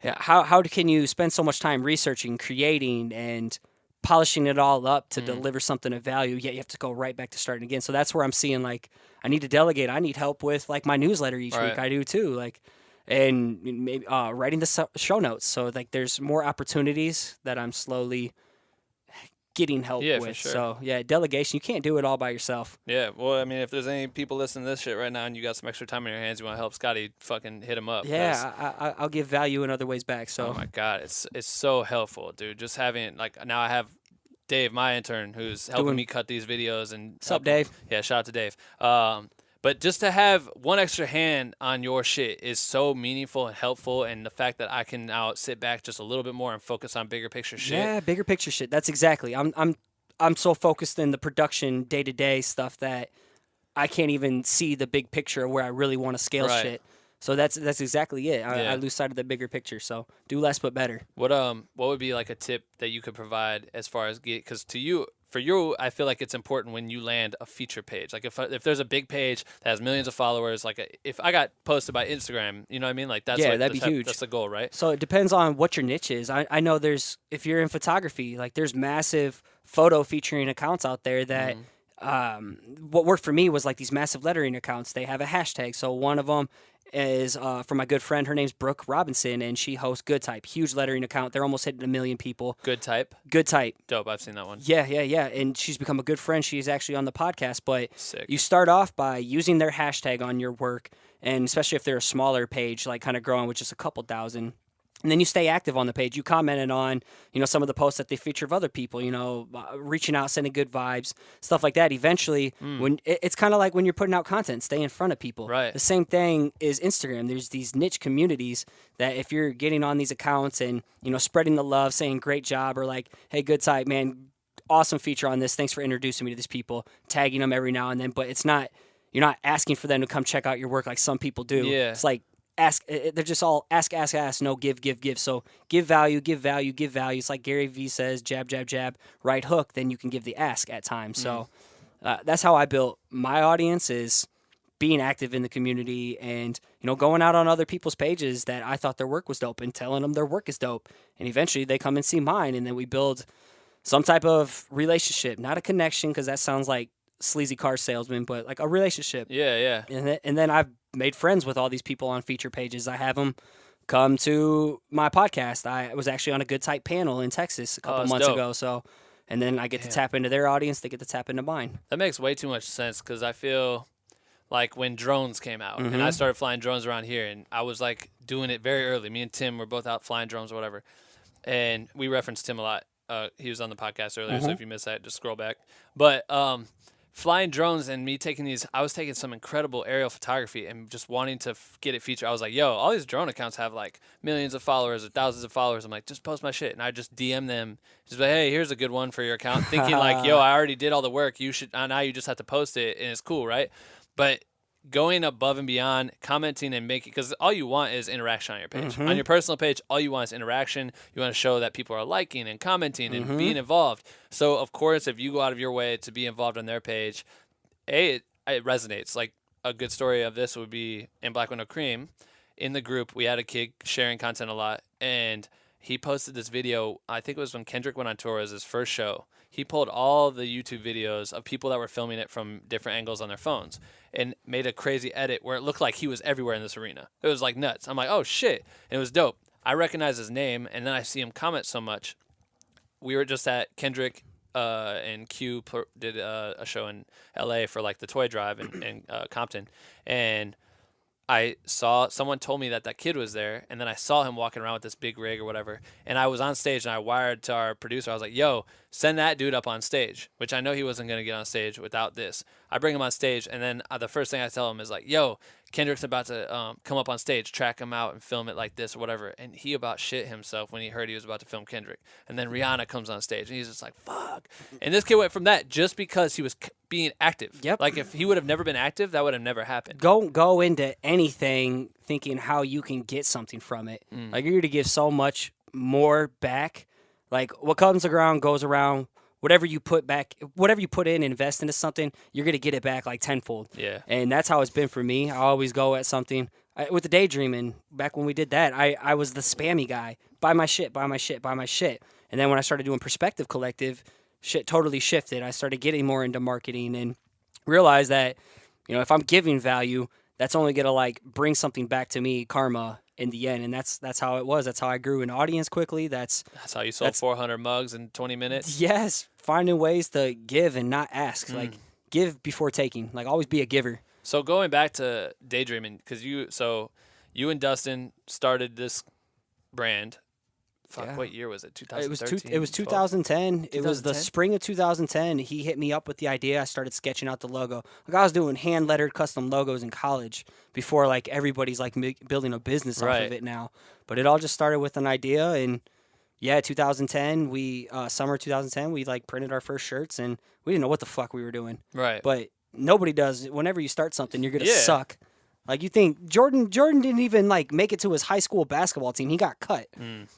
Speaker 7: how can you spend so much time researching, creating, and polishing it all up to deliver something of value, yet you have to go right back to starting again? So that's where I'm seeing, like, I need to delegate. I need help with like my newsletter each week. I do too. Like, and maybe writing the show notes. So like, there's more opportunities that I'm slowly getting help with. For sure. So yeah, delegation. You can't do it all by yourself.
Speaker 1: Yeah. Well, I mean, if there's any people listening to this shit right now and you got some extra time in your hands, you want to help Scotty, fucking hit him up.
Speaker 7: Yeah, I'll give value in other ways back. So.
Speaker 1: Oh my God, it's so helpful, dude. Just having, like, now I have Dave, my intern, who's helping me cut these videos. And
Speaker 7: what's up, Dave?
Speaker 1: Yeah, shout out to Dave. But just to have one extra hand on your shit is so meaningful and helpful, and the fact that I can now sit back just a little bit more and focus on bigger picture shit.
Speaker 7: Yeah, bigger picture shit. That's exactly. I'm so focused in the production day-to-day stuff that I can't even see the big picture where I really want to scale shit. So that's exactly it. I lose sight of the bigger picture. So do less but better.
Speaker 1: What would be like a tip that you could provide as far as because for you, I feel like it's important when you land a feature page. Like if there's a big page that has millions of followers, like if I got posted by Instagram, you know what I mean? Like that'd be huge. That's the goal, right?
Speaker 7: So it depends on what your niche is. I know if you're in photography, like there's massive photo featuring accounts out there that what worked for me was like these massive lettering accounts. They have a hashtag. So one of them is for my good friend. Her name's Brooke Robinson, and she hosts Good Type. Huge lettering account. They're almost hitting 1 million people.
Speaker 1: Good Type?
Speaker 7: Good Type.
Speaker 1: Dope. I've seen that one.
Speaker 7: Yeah. And she's become a good friend. She's actually on the podcast. But
Speaker 1: Sick.
Speaker 7: You start off by using their hashtag on your work, and especially if they're a smaller page, like kind of growing with just a couple thousand. And then you stay active on the page. You commented on, some of the posts that they feature of other people, reaching out, sending good vibes, stuff like that. Eventually, when it's kind of like when you're putting out content, stay in front of people.
Speaker 1: Right.
Speaker 7: The same thing is Instagram. There's these niche communities that if you're getting on these accounts and, spreading the love, saying great job, or like, hey, Good Type, man, awesome feature on this. Thanks for introducing me to these people, tagging them every now and then. But you're not asking for them to come check out your work like some people do.
Speaker 1: Yeah.
Speaker 7: It's like, they're just all ask, no, give. So give value. It's like Gary Vee says, jab, right hook, then you can give the ask at times. So that's how I built my audience, is being active in the community and, going out on other people's pages that I thought their work was dope and telling them their work is dope. And eventually they come and see mine, and then we build some type of relationship, not a connection, because that sounds like sleazy car salesman, but like a relationship.
Speaker 1: Yeah.
Speaker 7: And then I've made friends with all these people on feature pages. I have them come to my podcast. I was actually on a Good Type panel in Texas a couple
Speaker 1: that's
Speaker 7: months
Speaker 1: dope.
Speaker 7: ago. So, and then I get to tap into their audience. They get to tap into mine.
Speaker 1: That makes way too much sense because I feel like when drones came out and I started flying drones around here, and I was like doing it very early. Me and Tim were both out flying drones or whatever, and we referenced Tim a lot. He was on the podcast earlier, so if you missed that, just scroll back. But flying drones and me taking these, I was taking some incredible aerial photography and just wanting to get it featured. I was like, yo, all these drone accounts have like millions of followers or thousands of followers. I'm like, just post my shit. And I just DM them, just like, hey, here's a good one for your account. Thinking like, yo, I already did all the work. You should, now you just have to post it and it's cool, right? But going above and beyond, commenting and making, because all you want is interaction on your page. On your personal page, all you want is interaction. You want to show that people are liking and commenting and being involved. So, of course, if you go out of your way to be involved on their page, it resonates. Like a good story of this would be in Black with No Cream. In the group, we had a kid sharing content a lot, and he posted this video. I think it was when Kendrick went on tour as his first show. He pulled all the YouTube videos of people that were filming it from different angles on their phones and made a crazy edit where it looked like he was everywhere in this arena. It was like nuts. I'm like, oh shit. And it was dope. I recognize his name, and then I see him comment so much. We were just at Kendrick and Q did a show in LA for like the toy drive in Compton. And I saw, someone told me that kid was there, and then I saw him walking around with this big rig or whatever, and I was on stage, and I wired to our producer. I was like, yo, send that dude up on stage, which I know he wasn't going to get on stage without this. I bring him on stage, and then the first thing I tell him is like, yo, Kendrick's about to come up on stage, track him out and film it like this or whatever, and he about shit himself when he heard he was about to film Kendrick. And then Rihanna comes on stage, and he's just like, fuck. And this kid went from that just because he was being active.
Speaker 7: Yep.
Speaker 1: Like, if he would have never been active, that would have never happened.
Speaker 7: Go into anything thinking how you can get something from it. Like, you're going to give so much more back. Like, what comes around goes around. Whatever you put in, invest into something, you're going to get it back like tenfold.
Speaker 1: Yeah.
Speaker 7: And that's how it's been for me. I always go at something. With the daydreaming, back when we did that, I was the spammy guy. Buy my shit, buy my shit, buy my shit. And then when I started doing Perspective Collective, shit totally shifted. I started getting more into marketing and realized that, if I'm giving value, that's only going to like bring something back to me, karma, in the end. And that's how it was. That's how I grew an audience quickly. That's
Speaker 1: how you sold 400 mugs in 20 minutes.
Speaker 7: Yes. Finding ways to give and not ask. Like, give before taking. Like, always be a giver.
Speaker 1: So going back to daydreaming, because you and Dustin started this brand. Fuck,
Speaker 7: Yeah.
Speaker 1: What year was it? 2013?
Speaker 7: It was 2010. It was the
Speaker 1: 2010?
Speaker 7: spring of 2010. He hit me up with the idea. I started sketching out the logo. Like, I was doing hand-lettered custom logos in college before, like, everybody's, like, building a business off of it now. But it all just started with an idea, and, yeah, 2010, summer 2010, we, like, printed our first shirts, and we didn't know what the fuck we were doing.
Speaker 1: Right.
Speaker 7: But nobody does. Whenever you start something, you're going to
Speaker 1: Yeah.
Speaker 7: suck. Like, you think Jordan didn't even, like, make it to his high school basketball team. He got cut.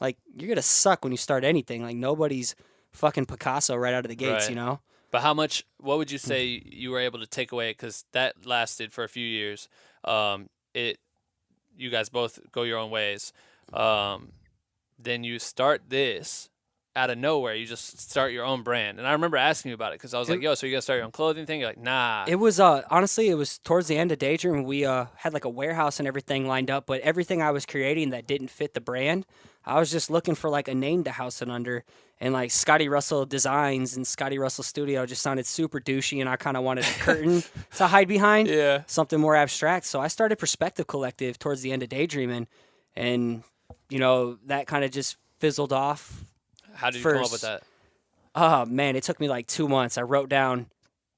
Speaker 7: Like, you're going to suck when you start anything. Like, nobody's fucking Picasso right out of the gates,
Speaker 1: Right. But what would you say you were able to take away? Because that lasted for a few years. You guys both go your own ways. Then you start this out of nowhere. You just start your own brand. And I remember asking you about it because I was like, yo, so you going to start your own clothing thing? You're like, nah.
Speaker 7: It was, honestly, it was towards the end of Daydream. We had, like, a warehouse and everything lined up, but everything I was creating that didn't fit the brand, I was just looking for, like, a name to house it under. And, like, Scotty Russell Designs and Scotty Russell Studio just sounded super douchey, and I kind of wanted a curtain to hide behind.
Speaker 1: Yeah.
Speaker 7: Something more abstract. So I started Perspective Collective towards the end of Daydreaming, and, that kind of just fizzled off.
Speaker 1: How did you come up with that?
Speaker 7: Oh, man, it took me like 2 months. I wrote down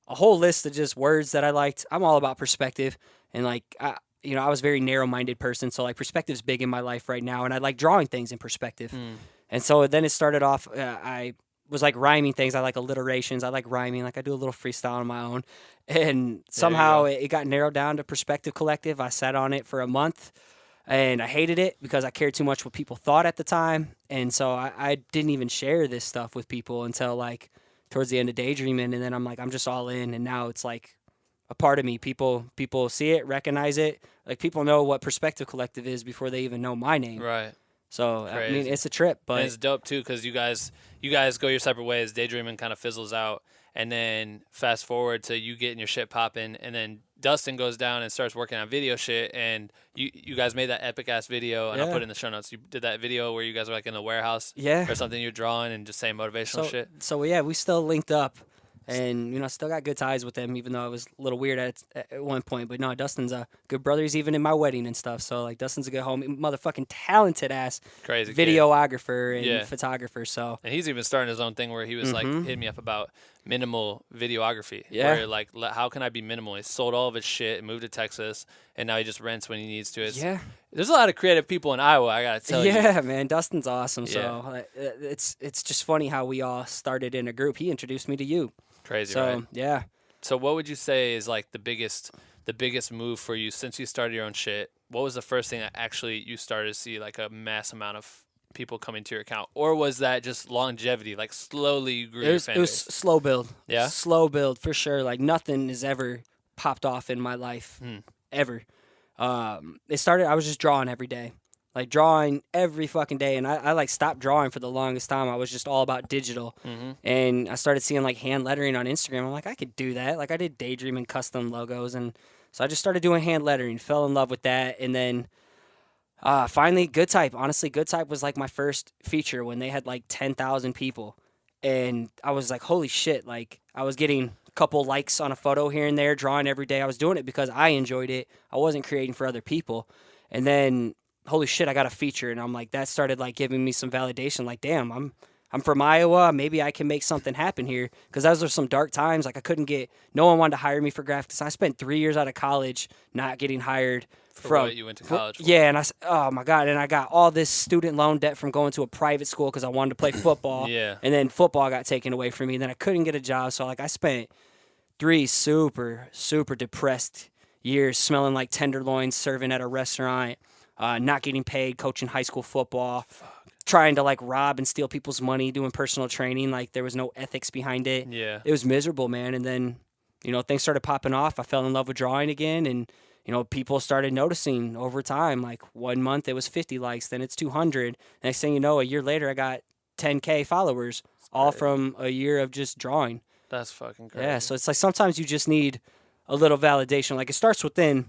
Speaker 7: a whole list of just words that I liked. I'm all about perspective. And, like, I was a very narrow-minded person. So, like, perspective's big in my life right now. And I like drawing things in perspective. And so then it started off, I was, like, rhyming things. I like alliterations. I like rhyming. Like, I do a little freestyle on my own. And somehow it got narrowed down to Perspective Collective. I sat on it for a month. And I hated it because I cared too much what people thought at the time. And so I didn't even share this stuff with people until, like, towards the end of Daydreaming. And then I'm like, I'm just all in. And now it's, like, a part of me. People see it, recognize it. Like, people know what Perspective Collective is before they even know my name.
Speaker 1: Right.
Speaker 7: So, I
Speaker 1: Crazy.
Speaker 7: mean, it's a trip. But
Speaker 1: And it's dope, too, because you guys go your separate ways. Daydreaming kind of fizzles out. And then fast forward to you getting your shit popping, and then Dustin goes down and starts working on video shit, and you guys made that epic ass video, and I'll put it in the show notes. You did that video where you guys were like in the warehouse, or something, you're drawing and just saying motivational shit.
Speaker 7: So yeah, we still linked up, and still got good ties with him, even though it was a little weird at one point. But no, Dustin's a good brother. He's even in my wedding and stuff. So like, Dustin's a good homie, motherfucking talented ass,
Speaker 1: crazy
Speaker 7: videographer and photographer. So
Speaker 1: and he's even starting his own thing where he was like hitting me up about minimal videography. Where like, how can I be minimal? He sold all of his shit and moved to Texas, and now he just rents when he needs to. There's a lot of creative people in Iowa, I gotta tell you.
Speaker 7: Yeah, man, Dustin's awesome. So it's just funny how we all started in a group. He introduced me to you.
Speaker 1: Crazy,
Speaker 7: so,
Speaker 1: right?
Speaker 7: Yeah.
Speaker 1: So what would you say is like the biggest move for you since you started your own shit? What was the first thing that actually you started to see like a mass amount of people coming to your account? Or was that just longevity, like slowly you grew your fan base?
Speaker 7: It was slow build.
Speaker 1: Yeah?
Speaker 7: Slow build for sure. Like nothing has ever popped off in my life, ever. It started, I was just drawing every day. Like drawing every fucking day, and I like stopped drawing for the longest time. I was just all about digital, and I started seeing like hand lettering on Instagram. I'm like, I could do that. Like I did daydream and custom logos, and so I just started doing hand lettering. Fell in love with that, and then finally, Good Type. Honestly, Good Type was like my first feature when they had like 10,000 people, and I was like, holy shit! Like I was getting a couple likes on a photo here and there, drawing every day. I was doing it because I enjoyed it. I wasn't creating for other people, and then holy shit, I got a feature, and I'm like, that started like giving me some validation. Like, damn, I'm from Iowa. Maybe I can make something happen here. Because those were some dark times. Like, no one wanted to hire me for graphics. I spent 3 years out of college not getting hired
Speaker 1: for what you went to college for.
Speaker 7: Yeah, and oh my God, and I got all this student loan debt from going to a private school because I wanted to play football.
Speaker 1: Yeah.
Speaker 7: And then football got taken away from me. Then I couldn't get a job. So like, I spent 3 super, super depressed years smelling like tenderloins, serving at a restaurant. Not getting paid, coaching high school football, trying to like rob and steal people's money, doing personal training. Like there was no ethics behind it.
Speaker 1: Yeah.
Speaker 7: It was miserable, man. And then, things started popping off. I fell in love with drawing again, and, people started noticing over time. Like 1 month it was 50 likes, then it's 200. Next thing you know, a year later I got 10K followers, all from a year of just drawing.
Speaker 1: That's fucking crazy.
Speaker 7: Yeah, so it's like sometimes you just need a little validation. Like it starts within.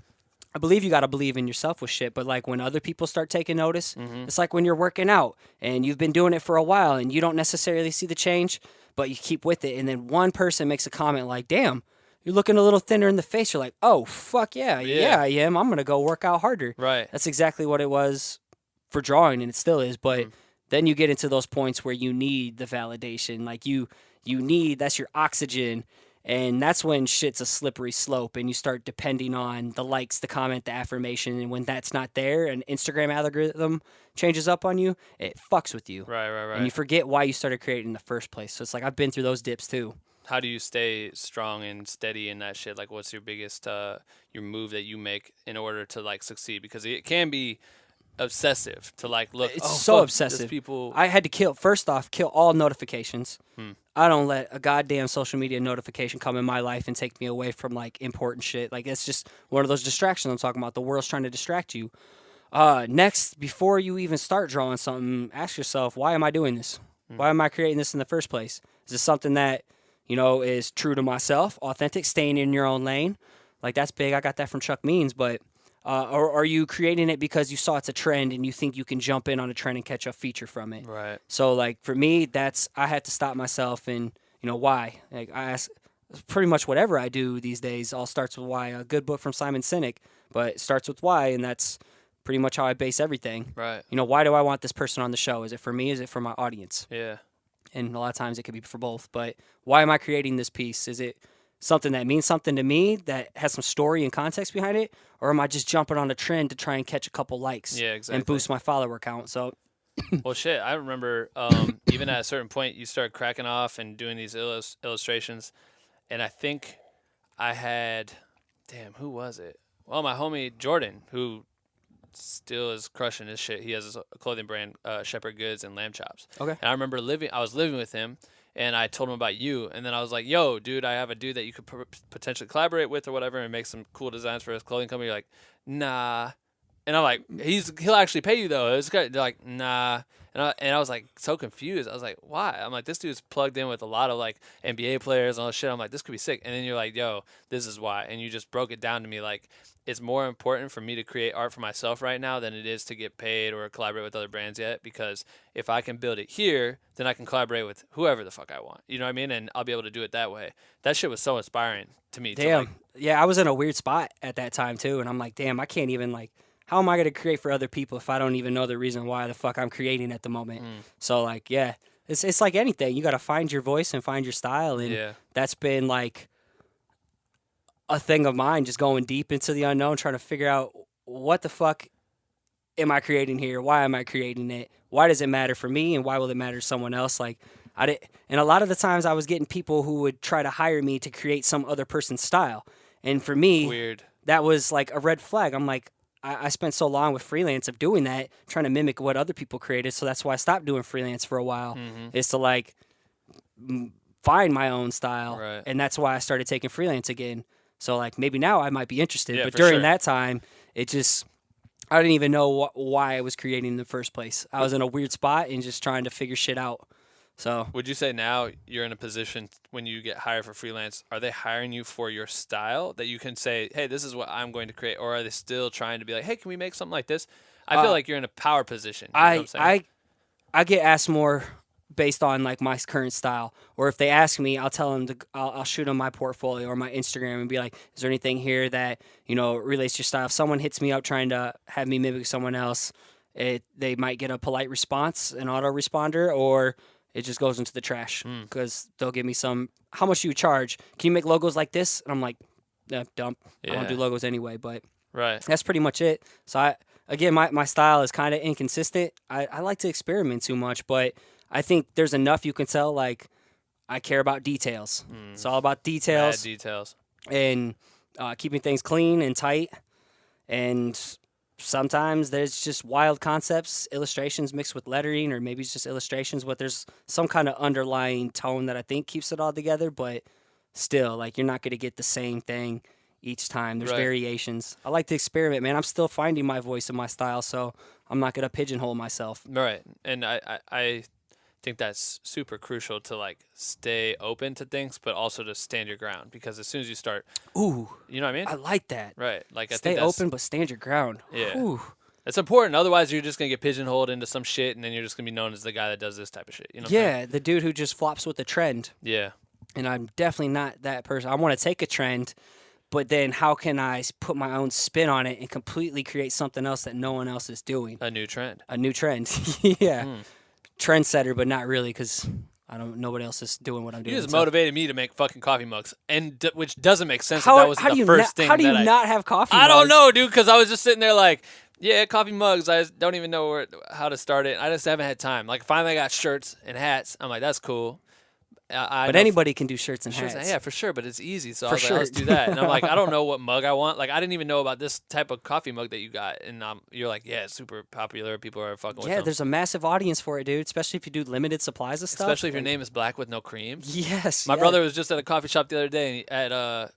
Speaker 7: I believe you got to believe in yourself with shit, but like when other people start taking notice, it's like when you're working out and you've been doing it for a while and you don't necessarily see the change, but you keep with it. And then one person makes a comment like, damn, you're looking a little thinner in the face. You're like, oh, fuck yeah, I am. I'm going to go work out harder.
Speaker 1: Right.
Speaker 7: That's exactly what it was for drawing, and it still is. But then you get into those points where you need the validation. Like you need, that's your oxygen. And that's when shit's a slippery slope and you start depending on the likes, the comment, the affirmation. And when that's not there, an Instagram algorithm changes up on you, it fucks with you.
Speaker 1: Right.
Speaker 7: And you forget why you started creating in the first place. So it's like I've been through those dips too.
Speaker 1: How do you stay strong and steady in that shit? Like what's your biggest, your move that you make in order to like succeed? Because it can be obsessive to like look.
Speaker 7: It's so obsessive.
Speaker 1: People.
Speaker 7: I had to kill all notifications. I don't let a goddamn social media notification come in my life and take me away from like important shit. Like it's just one of those distractions I'm talking about. The world's trying to distract you. Next, before you even start drawing something, ask yourself, why am I doing this? Why am I creating this in the first place? Is this something that is true to myself, authentic, staying in your own lane? Like that's big. I got that from Chuck Means, but. Or are you creating it because you saw it's a trend and you think you can jump in on a trend and catch a feature from it?
Speaker 1: Right.
Speaker 7: So like for me, I had to stop myself and why. Like I ask pretty much whatever I do these days all starts with why. A good book from Simon Sinek, but it starts with why, and that's pretty much how I base everything.
Speaker 1: Right.
Speaker 7: Why do I want this person on the show? Is it for me? Is it for my audience?
Speaker 1: Yeah.
Speaker 7: And a lot of times it could be for both. But why am I creating this piece? Is it something that means something to me that has some story and context behind it? Or am I just jumping on a trend to try and catch a couple likes and boost my follower count? So,
Speaker 1: well, shit, I remember even at a certain point, you started cracking off and doing these illustrations. And I think I had, who was it? Well, my homie Jordan, who still is crushing his shit. He has a clothing brand, Shepherd Goods and Lamb Chops.
Speaker 7: Okay.
Speaker 1: And I remember I was living with him. And I told him about you, and then I was like, yo, dude, I have a dude that you could potentially collaborate with or whatever and make some cool designs for his clothing company. You're like, nah. And I'm like, he'll actually pay you though. It's good. They're like, nah. And I was like so confused. I was like, why? I'm like, this dude's plugged in with a lot of like NBA players and all this shit. I'm like, this could be sick. And then you're like, yo, this is why. And you just broke it down to me like, it's more important for me to create art for myself right now than it is to get paid or collaborate with other brands yet. Because if I can build it here, then I can collaborate with whoever the fuck I want. You know what I mean? And I'll be able to do it that way. That shit was so inspiring to me.
Speaker 7: Damn. Yeah, I was in a weird spot at that time too. And I'm like, damn, I can't even like, how am I going to create for other people if I don't even know the reason why the fuck I'm creating at the moment? So, like, yeah, it's like anything. You got to find your voice and find your style. And that's been, like, a thing of mine, just going deep into the unknown, trying to figure out what the fuck am I creating here? Why am I creating it? Why does it matter for me? And why will it matter to someone else? Like, and a lot of the times I was getting people who would try to hire me to create some other person's style. And for me, that was, like, a red flag. I'm like, I spent so long with freelance of doing that, trying to mimic what other people created. So that's why I stopped doing freelance for a while, is to like find my own style.
Speaker 1: Right.
Speaker 7: And that's why I started taking freelance again. So like maybe now I might be interested, but during that time, I didn't even know why I was creating in the first place. I was in a weird spot and just trying to figure shit out. So
Speaker 1: would you say now you're in a position when you get hired for freelance, are they hiring you for your style that you can say, hey, this is what I'm going to create? Or are they still trying to be like, hey, can we make something like this? I feel like you're in a power position. You know what I'm saying?
Speaker 7: I get asked more based on like my current style. Or if they ask me, I'll tell them I'll shoot them my portfolio or my Instagram and be like, is there anything here that, you know, relates to your style? If someone hits me up trying to have me mimic someone else, they might get a polite response, an autoresponder, or it just goes into the trash because they'll give me how much do you charge? Can you make logos like this? And I'm like, dump. I don't do logos anyway, but that's pretty much it. So my style is kind of inconsistent. I like to experiment too much, but I think there's enough you can tell, like, I care about details. It's all about details.
Speaker 1: Bad details.
Speaker 7: And keeping things clean and tight. And sometimes there's just wild concepts, illustrations mixed with lettering, or maybe it's just illustrations, but there's some kind of underlying tone that I think keeps it all together. But still, like, you're not going to get the same thing each time. There's variations. I like to experiment, man. I'm still finding my voice and my style, so I'm not going to pigeonhole myself.
Speaker 1: Right. And I think that's super crucial to, like, stay open to things, but also to stand your ground, because as soon as you start, you know what I mean?
Speaker 7: I like that.
Speaker 1: Right. Like,
Speaker 7: stay open, but stand your ground.
Speaker 1: Yeah.
Speaker 7: Ooh.
Speaker 1: It's important. Otherwise, you're just going to get pigeonholed into some shit, and then you're just going to be known as the guy that does this type of shit. You know what I'm saying?
Speaker 7: The dude who just flops with the trend.
Speaker 1: Yeah.
Speaker 7: And I'm definitely not that person. I want to take a trend, but then how can I put my own spin on it and completely create something else that no one else is doing?
Speaker 1: A new trend.
Speaker 7: Yeah. Trendsetter, but not really, because nobody else is doing what I'm doing.
Speaker 1: You just motivated me to make fucking coffee mugs, and which doesn't make sense. That was the first thing.
Speaker 7: How do you not have coffee mugs?
Speaker 1: I don't know, dude, because I was just sitting there like, yeah, coffee mugs. I just don't even know how to start it. I just haven't had time. Like, finally I got shirts and hats. I'm like, that's cool.
Speaker 7: But anybody can do shirts and hats.
Speaker 1: Yeah, for sure, but it's easy, so I was like, let's do that. And I'm like, I don't know what mug I want. Like, I didn't even know about this type of coffee mug that you got. And you're like, yeah, it's super popular. People are fucking with them.
Speaker 7: Yeah, there's a massive audience for it, dude, especially if you do limited supplies of stuff.
Speaker 1: Especially if your name is Black with no cream.
Speaker 7: Yes.
Speaker 1: My brother was just at a coffee shop the other day at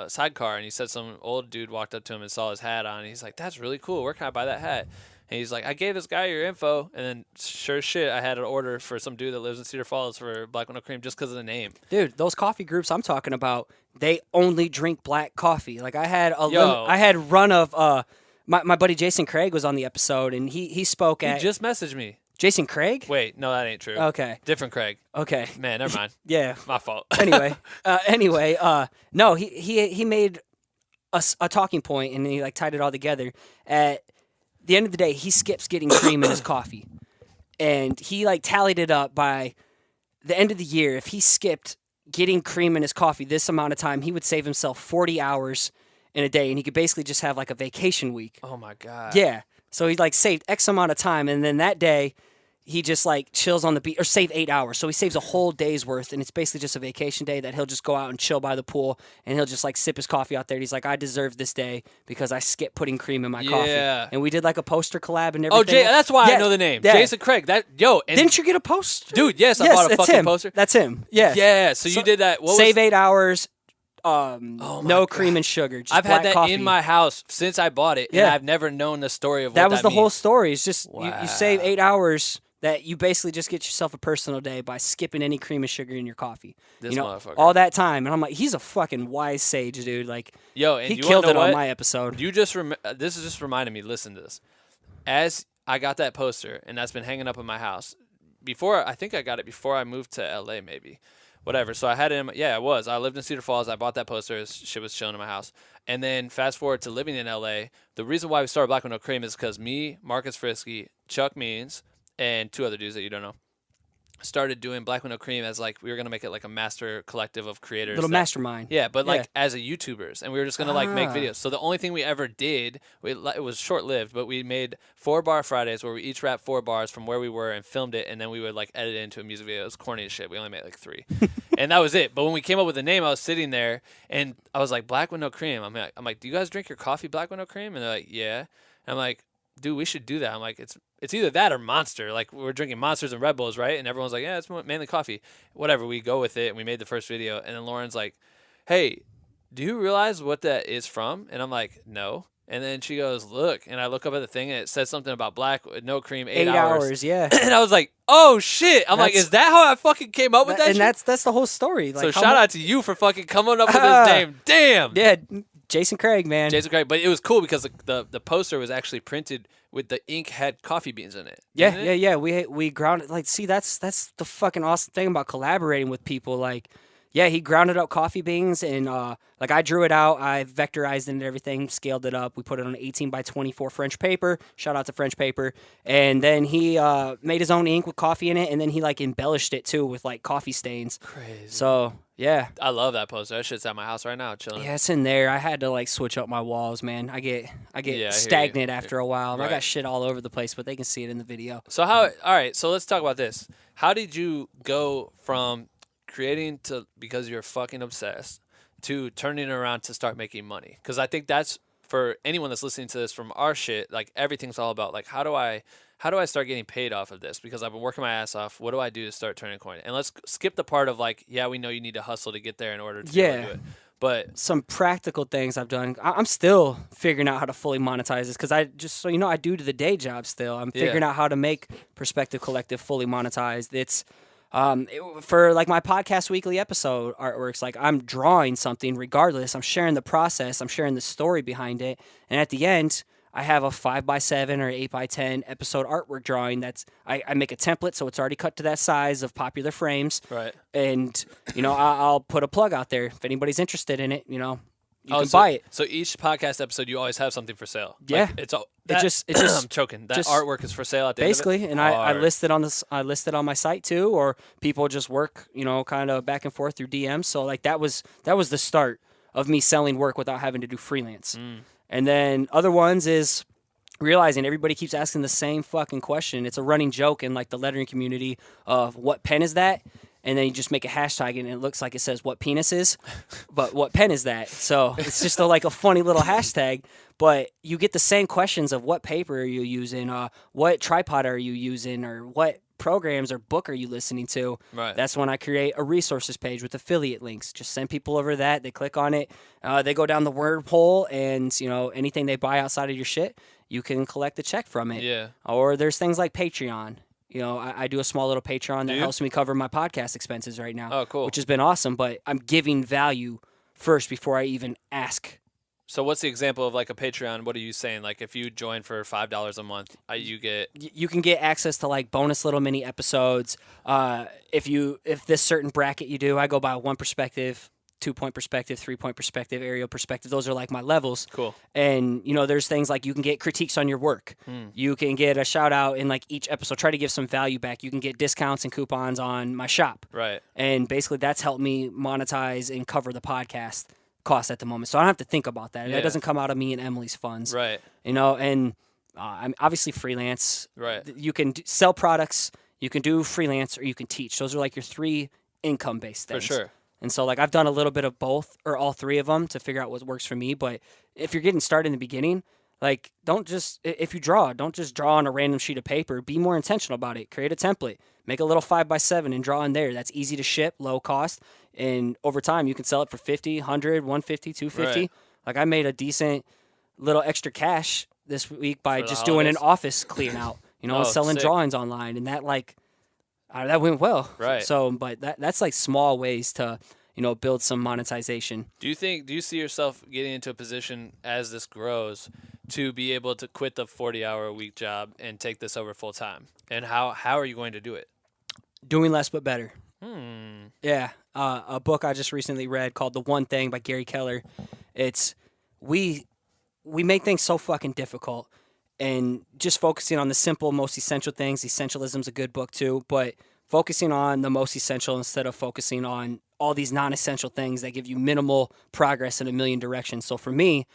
Speaker 1: Sidecar, and he said some old dude walked up to him and saw his hat on, and he's like, that's really cool. Where can I buy that hat? And he's like, I gave this guy your info, and then sure as shit, I had an order for some dude that lives in Cedar Falls for Black with no cream just because of the name.
Speaker 7: Dude, those coffee groups I'm talking about, they only drink black coffee. Like, I had a run of my buddy Jason Craig was on the episode, and he spoke at.
Speaker 1: He just messaged me.
Speaker 7: Jason Craig?
Speaker 1: Wait, no, that ain't true.
Speaker 7: Okay.
Speaker 1: Different Craig.
Speaker 7: Okay.
Speaker 1: Man, never mind.
Speaker 7: Yeah.
Speaker 1: My fault.
Speaker 7: Anyway, no, he made a talking point, and he like tied it all together. At the end of the day, he skips getting cream in his coffee, and he like tallied it up by the end of the year. If he skipped getting cream in his coffee this amount of time, he would save himself 40 hours in a day, and he could basically just have like a vacation week.
Speaker 1: Oh my God.
Speaker 7: Yeah. So he like saved X amount of time, and then that day he just like chills on the beach, or save 8 hours. So he saves a whole day's worth, and it's basically just a vacation day that he'll just go out and chill by the pool, and he'll just like sip his coffee out there. And he's like, I deserve this day because I skipped putting cream in my coffee. And we did like a poster collab and everything.
Speaker 1: Oh, that's why I know the name. Yeah. Jason Craig.
Speaker 7: Didn't you get a poster?
Speaker 1: Dude, yes, I bought a fucking poster.
Speaker 7: That's him. Yeah.
Speaker 1: Yeah, so you did that.
Speaker 7: Save 8 hours no cream and sugar. Just
Speaker 1: I've had
Speaker 7: black
Speaker 1: that
Speaker 7: coffee.
Speaker 1: in my house since I bought it, and
Speaker 7: Yeah.
Speaker 1: I've never known the story of what
Speaker 7: That was the whole
Speaker 1: means.
Speaker 7: story. It's just you save
Speaker 1: Wow.
Speaker 7: 8 hours that you basically just get yourself a personal day by skipping any cream and sugar in your coffee.
Speaker 1: This
Speaker 7: you know,
Speaker 1: motherfucker.
Speaker 7: all that time. And I'm like, he's a fucking wise sage, dude. Like,
Speaker 1: Yo, and
Speaker 7: he
Speaker 1: you
Speaker 7: killed
Speaker 1: wanna
Speaker 7: it
Speaker 1: know
Speaker 7: on
Speaker 1: what?
Speaker 7: my episode.
Speaker 1: You just this is just reminding me. Listen to this. As I got that poster, and that's been hanging up in my house. I think I got it before I moved to LA, maybe. Whatever. So I had it in I was. I lived in Cedar Falls. I bought that poster. Shit was chilling in my house. And then fast forward to living in LA. The reason why we started Black with No Cream is because me, Marcus Frisky, Chuck Means, and 2 other dudes that you don't know, started doing Black with No Cream as like we were gonna make it like a master collective of creators.
Speaker 7: Little mastermind.
Speaker 1: Yeah, but
Speaker 7: Yeah.
Speaker 1: like as a YouTubers, and we were just gonna like make videos. So the only thing we ever did, it was short lived, but we made 4-bar Fridays where we each rapped 4 bars from where we were and filmed it, and then we would like edit it into a music video. It was corny as shit. We only made like 3, and that was it. But when we came up with the name, I was sitting there and I was like, Black with No Cream. I'm like, do you guys drink your coffee black with no cream? And they're like, yeah. And I'm like, dude, we should do that. I'm like, it's either that or Monster. Like, we're drinking Monsters and Red Bulls, right? And everyone's like, yeah, it's mainly coffee. Whatever, we go with it, and we made the first video. And then Lauren's like, hey, do you realize what that is from? And I'm like, no. And then she goes, look. And I look up at the thing, and it says something about black with no cream, 8 hours.
Speaker 7: Yeah.
Speaker 1: And I was like, oh, shit. I'm like, is that how I fucking came up with that
Speaker 7: And
Speaker 1: shit?
Speaker 7: that's the whole story. Like,
Speaker 1: So
Speaker 7: how
Speaker 1: shout
Speaker 7: mu-
Speaker 1: out to you for fucking coming up with this name. Damn.
Speaker 7: Yeah, Jason Craig, man.
Speaker 1: Jason Craig, but it was cool because the poster was actually printed with the ink had coffee beans in it.
Speaker 7: Yeah,
Speaker 1: didn't it?
Speaker 7: yeah. We grounded. Like, see, that's the fucking awesome thing about collaborating with people. Like, yeah, he grounded up coffee beans, and like I drew it out, I vectorized it and everything, scaled it up. We put it on 18 by 24 French paper. Shout out to French paper. And then he made his own ink with coffee in it, and then he like embellished it too with like coffee stains.
Speaker 1: Crazy.
Speaker 7: So yeah.
Speaker 1: I love that poster. That shit's at my house right now, chilling.
Speaker 7: Yeah, it's in there. I had to like switch up my walls, man. I get
Speaker 1: I hear you.
Speaker 7: stagnant after a while. I
Speaker 1: Right.
Speaker 7: got shit all over the place, but they can see it in the video.
Speaker 1: So all right, so let's talk about this. How did you go from creating to, because you're fucking obsessed, to turning it around to start making money? Because I think that's, for anyone that's listening to this from our shit, like everything's all about like, how do I start getting paid off of this? Because I've been working my ass off. What do I do to start turning coin? And let's skip the part of like, yeah, we know you need to hustle to get there in order to be able to do it. But
Speaker 7: Some practical things I've done. I'm still figuring out how to fully monetize this because I just, so you know, I do the day job still. I'm figuring out how to make Perspective Collective fully monetized. It's for like my podcast weekly episode artworks, like I'm drawing something regardless. I'm sharing the process. I'm sharing the story behind it. And at the end, I have a 5x7 or 8x10 episode artwork drawing. I make a template, so it's already cut to that size of popular frames.
Speaker 1: right.
Speaker 7: And, you know, I'll put a plug out there. If anybody's interested in it, you know, you can buy it.
Speaker 1: So each podcast episode, you always have something for sale.
Speaker 7: Yeah.
Speaker 1: Like, it's
Speaker 7: just
Speaker 1: I'm choking. That
Speaker 7: just-
Speaker 1: artwork is for sale at the end of
Speaker 7: Basically,
Speaker 1: it?
Speaker 7: and I
Speaker 1: Hard.
Speaker 7: listed I listed on my site too, or people just work, you know, kind of back and forth through DMs. So like that was the start of me selling work without having to do freelance. And then other ones is realizing everybody keeps asking the same fucking question. It's a running joke in like the lettering community of what pen is that? And then you just make a hashtag and it looks like it says what penis is, but what pen is that? So it's just like a funny little hashtag, but you get the same questions of what paper are you using, what tripod are you using, or what programs or book are you listening to?
Speaker 1: Right.
Speaker 7: That's when I create a resources page with affiliate links. Just send people over that. They click on it. They go down the word hole, and you know anything they buy outside of your shit, you can collect a check from it.
Speaker 1: Yeah.
Speaker 7: Or there's things like Patreon. You know, I do a small little Patreon that
Speaker 1: you?
Speaker 7: helps me cover my podcast expenses right now.
Speaker 1: Oh, cool.
Speaker 7: Which has been awesome, but I'm giving value first before I even ask.
Speaker 1: So what's the example of like a Patreon? What are you saying? Like if you join for $5 a month, you get...
Speaker 7: You can get access to like bonus little mini episodes. If this certain bracket you do, I go by 1 perspective, 2-point perspective, 3-point perspective, aerial perspective. Those are like my levels.
Speaker 1: Cool.
Speaker 7: And, you know, there's things like you can get critiques on your work. You can get a shout out in like each episode. Try to give some value back. You can get discounts and coupons on my shop.
Speaker 1: Right.
Speaker 7: And basically that's helped me monetize and cover the podcast cost at the moment. So I don't have to think about that.
Speaker 1: Yeah.
Speaker 7: That doesn't come out of me and Emily's funds.
Speaker 1: Right.
Speaker 7: You know, and I'm obviously freelance.
Speaker 1: Right.
Speaker 7: You can sell products, you can do freelance, or you can teach. Those are like your 3 income-based things.
Speaker 1: For sure.
Speaker 7: And so, like, I've done a little bit of both or all 3 of them to figure out what works for me. But if you're getting started in the beginning, Like, don't just, if you draw, don't just draw on a random sheet of paper. Be more intentional about it. Create a template. Make a little 5x7 and draw in there. That's easy to ship, low cost. And over time, you can sell it for 50, 100, 150, 250.
Speaker 1: Right.
Speaker 7: Like, I made a decent little extra cash this week by
Speaker 1: For the
Speaker 7: just doing an
Speaker 1: holidays?
Speaker 7: office clean out, you know,
Speaker 1: Oh,
Speaker 7: and selling
Speaker 1: sick.
Speaker 7: drawings online. And that, like, that went well.
Speaker 1: Right.
Speaker 7: So, but that's like small ways to, you know, build some monetization.
Speaker 1: Do you see yourself getting into a position as this grows to be able to quit the 40-hour-a-week job and take this over full time? And how are you going to do it?
Speaker 7: Doing less but better. Yeah. A book I just recently read called The One Thing by Gary Keller. It's we make things so fucking difficult, and just focusing on the simple, most essential things. Essentialism's a good book too, but focusing on the most essential instead of focusing on all these non-essential things that give you minimal progress in a million directions. So for me,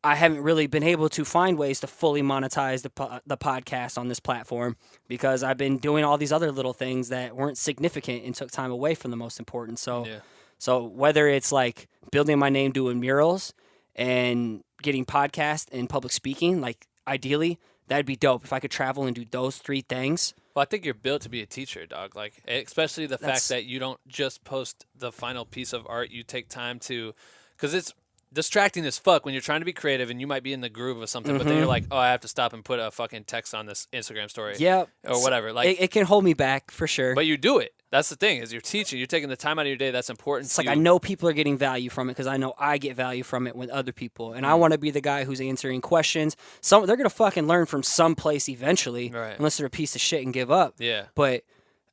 Speaker 7: I haven't really been able to find ways to fully monetize the podcast on this platform because I've been doing all these other little things that weren't significant and took time away from the most important. So,
Speaker 1: Yeah.
Speaker 7: so whether it's like building my name doing murals and getting podcast and public speaking, like ideally that'd be dope if I could travel and do those three things.
Speaker 1: Well, I think you're built to be a teacher, dog. Like, especially the
Speaker 7: That's-
Speaker 1: fact that you don't just post the final piece of art. You take time to, because it's distracting as fuck when you're trying to be creative and you might be in the groove of something, but then you're like, oh, I have to stop and put a fucking text on this Instagram story.
Speaker 7: Yeah.
Speaker 1: Or whatever. Like,
Speaker 7: it can hold me back for sure.
Speaker 1: but you do it. That's the thing, is you're teaching. You're taking the time out of your day. That's important
Speaker 7: It's
Speaker 1: to
Speaker 7: like
Speaker 1: you.
Speaker 7: I know people are getting value from it because I know I get value from it with other people, and I want to be the guy who's answering questions. They're gonna fucking learn from some place eventually,
Speaker 1: Right.
Speaker 7: unless they're a piece of shit and give up.
Speaker 1: Yeah.
Speaker 7: But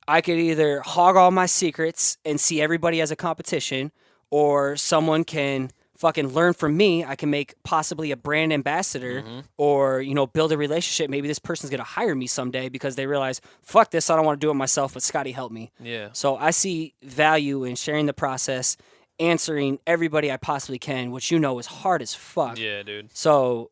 Speaker 7: I could either hog all my secrets and see everybody as a competition, or someone can fucking learn from me. I can make possibly a brand ambassador, or, you know, build a relationship. Maybe this person's gonna hire me someday because they realize, fuck this, I don't want to do it myself, but Scotty helped me.
Speaker 1: Yeah.
Speaker 7: So I see value in sharing the process, answering everybody I possibly can, which you know is hard as fuck.
Speaker 1: Yeah, dude.
Speaker 7: So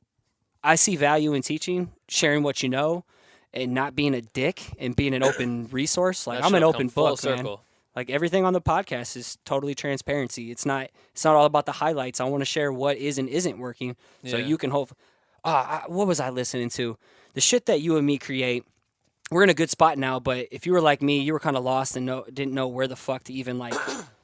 Speaker 7: I see value in teaching, sharing what you know, and not being a dick and being an open resource. Like,
Speaker 1: That
Speaker 7: I'm an
Speaker 1: shit'll
Speaker 7: open
Speaker 1: come full
Speaker 7: book, man.
Speaker 1: circle.
Speaker 7: Like, everything on the podcast is totally transparency. It's not all about the highlights. I want to share what is and isn't working, so
Speaker 1: Yeah.
Speaker 7: you can hope. What was I listening to? The shit that you and me create. We're in a good spot now, but if you were like me, you were kind of lost and didn't know where the fuck to even like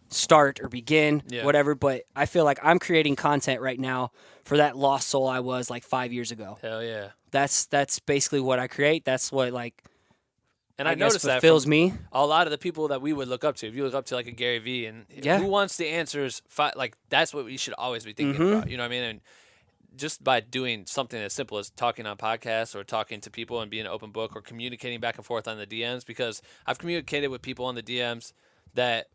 Speaker 7: start or begin,
Speaker 1: Yeah.
Speaker 7: whatever. But I feel like I'm creating content right now for that lost soul I was like 5 years ago.
Speaker 1: Hell yeah.
Speaker 7: That's basically what I create. That's what like
Speaker 1: And I,
Speaker 7: guess
Speaker 1: noticed that
Speaker 7: fulfills
Speaker 1: from
Speaker 7: me.
Speaker 1: a lot of the people that we would look up to. If you look up to like a Gary Vee, and
Speaker 7: Yeah.
Speaker 1: who wants the answers, like that's what we should always be thinking
Speaker 7: Mm-hmm.
Speaker 1: about. You know what I mean? And just by doing something as simple as talking on podcasts or talking to people and being an open book or communicating back and forth on the DMs, because I've communicated with people on the DMs that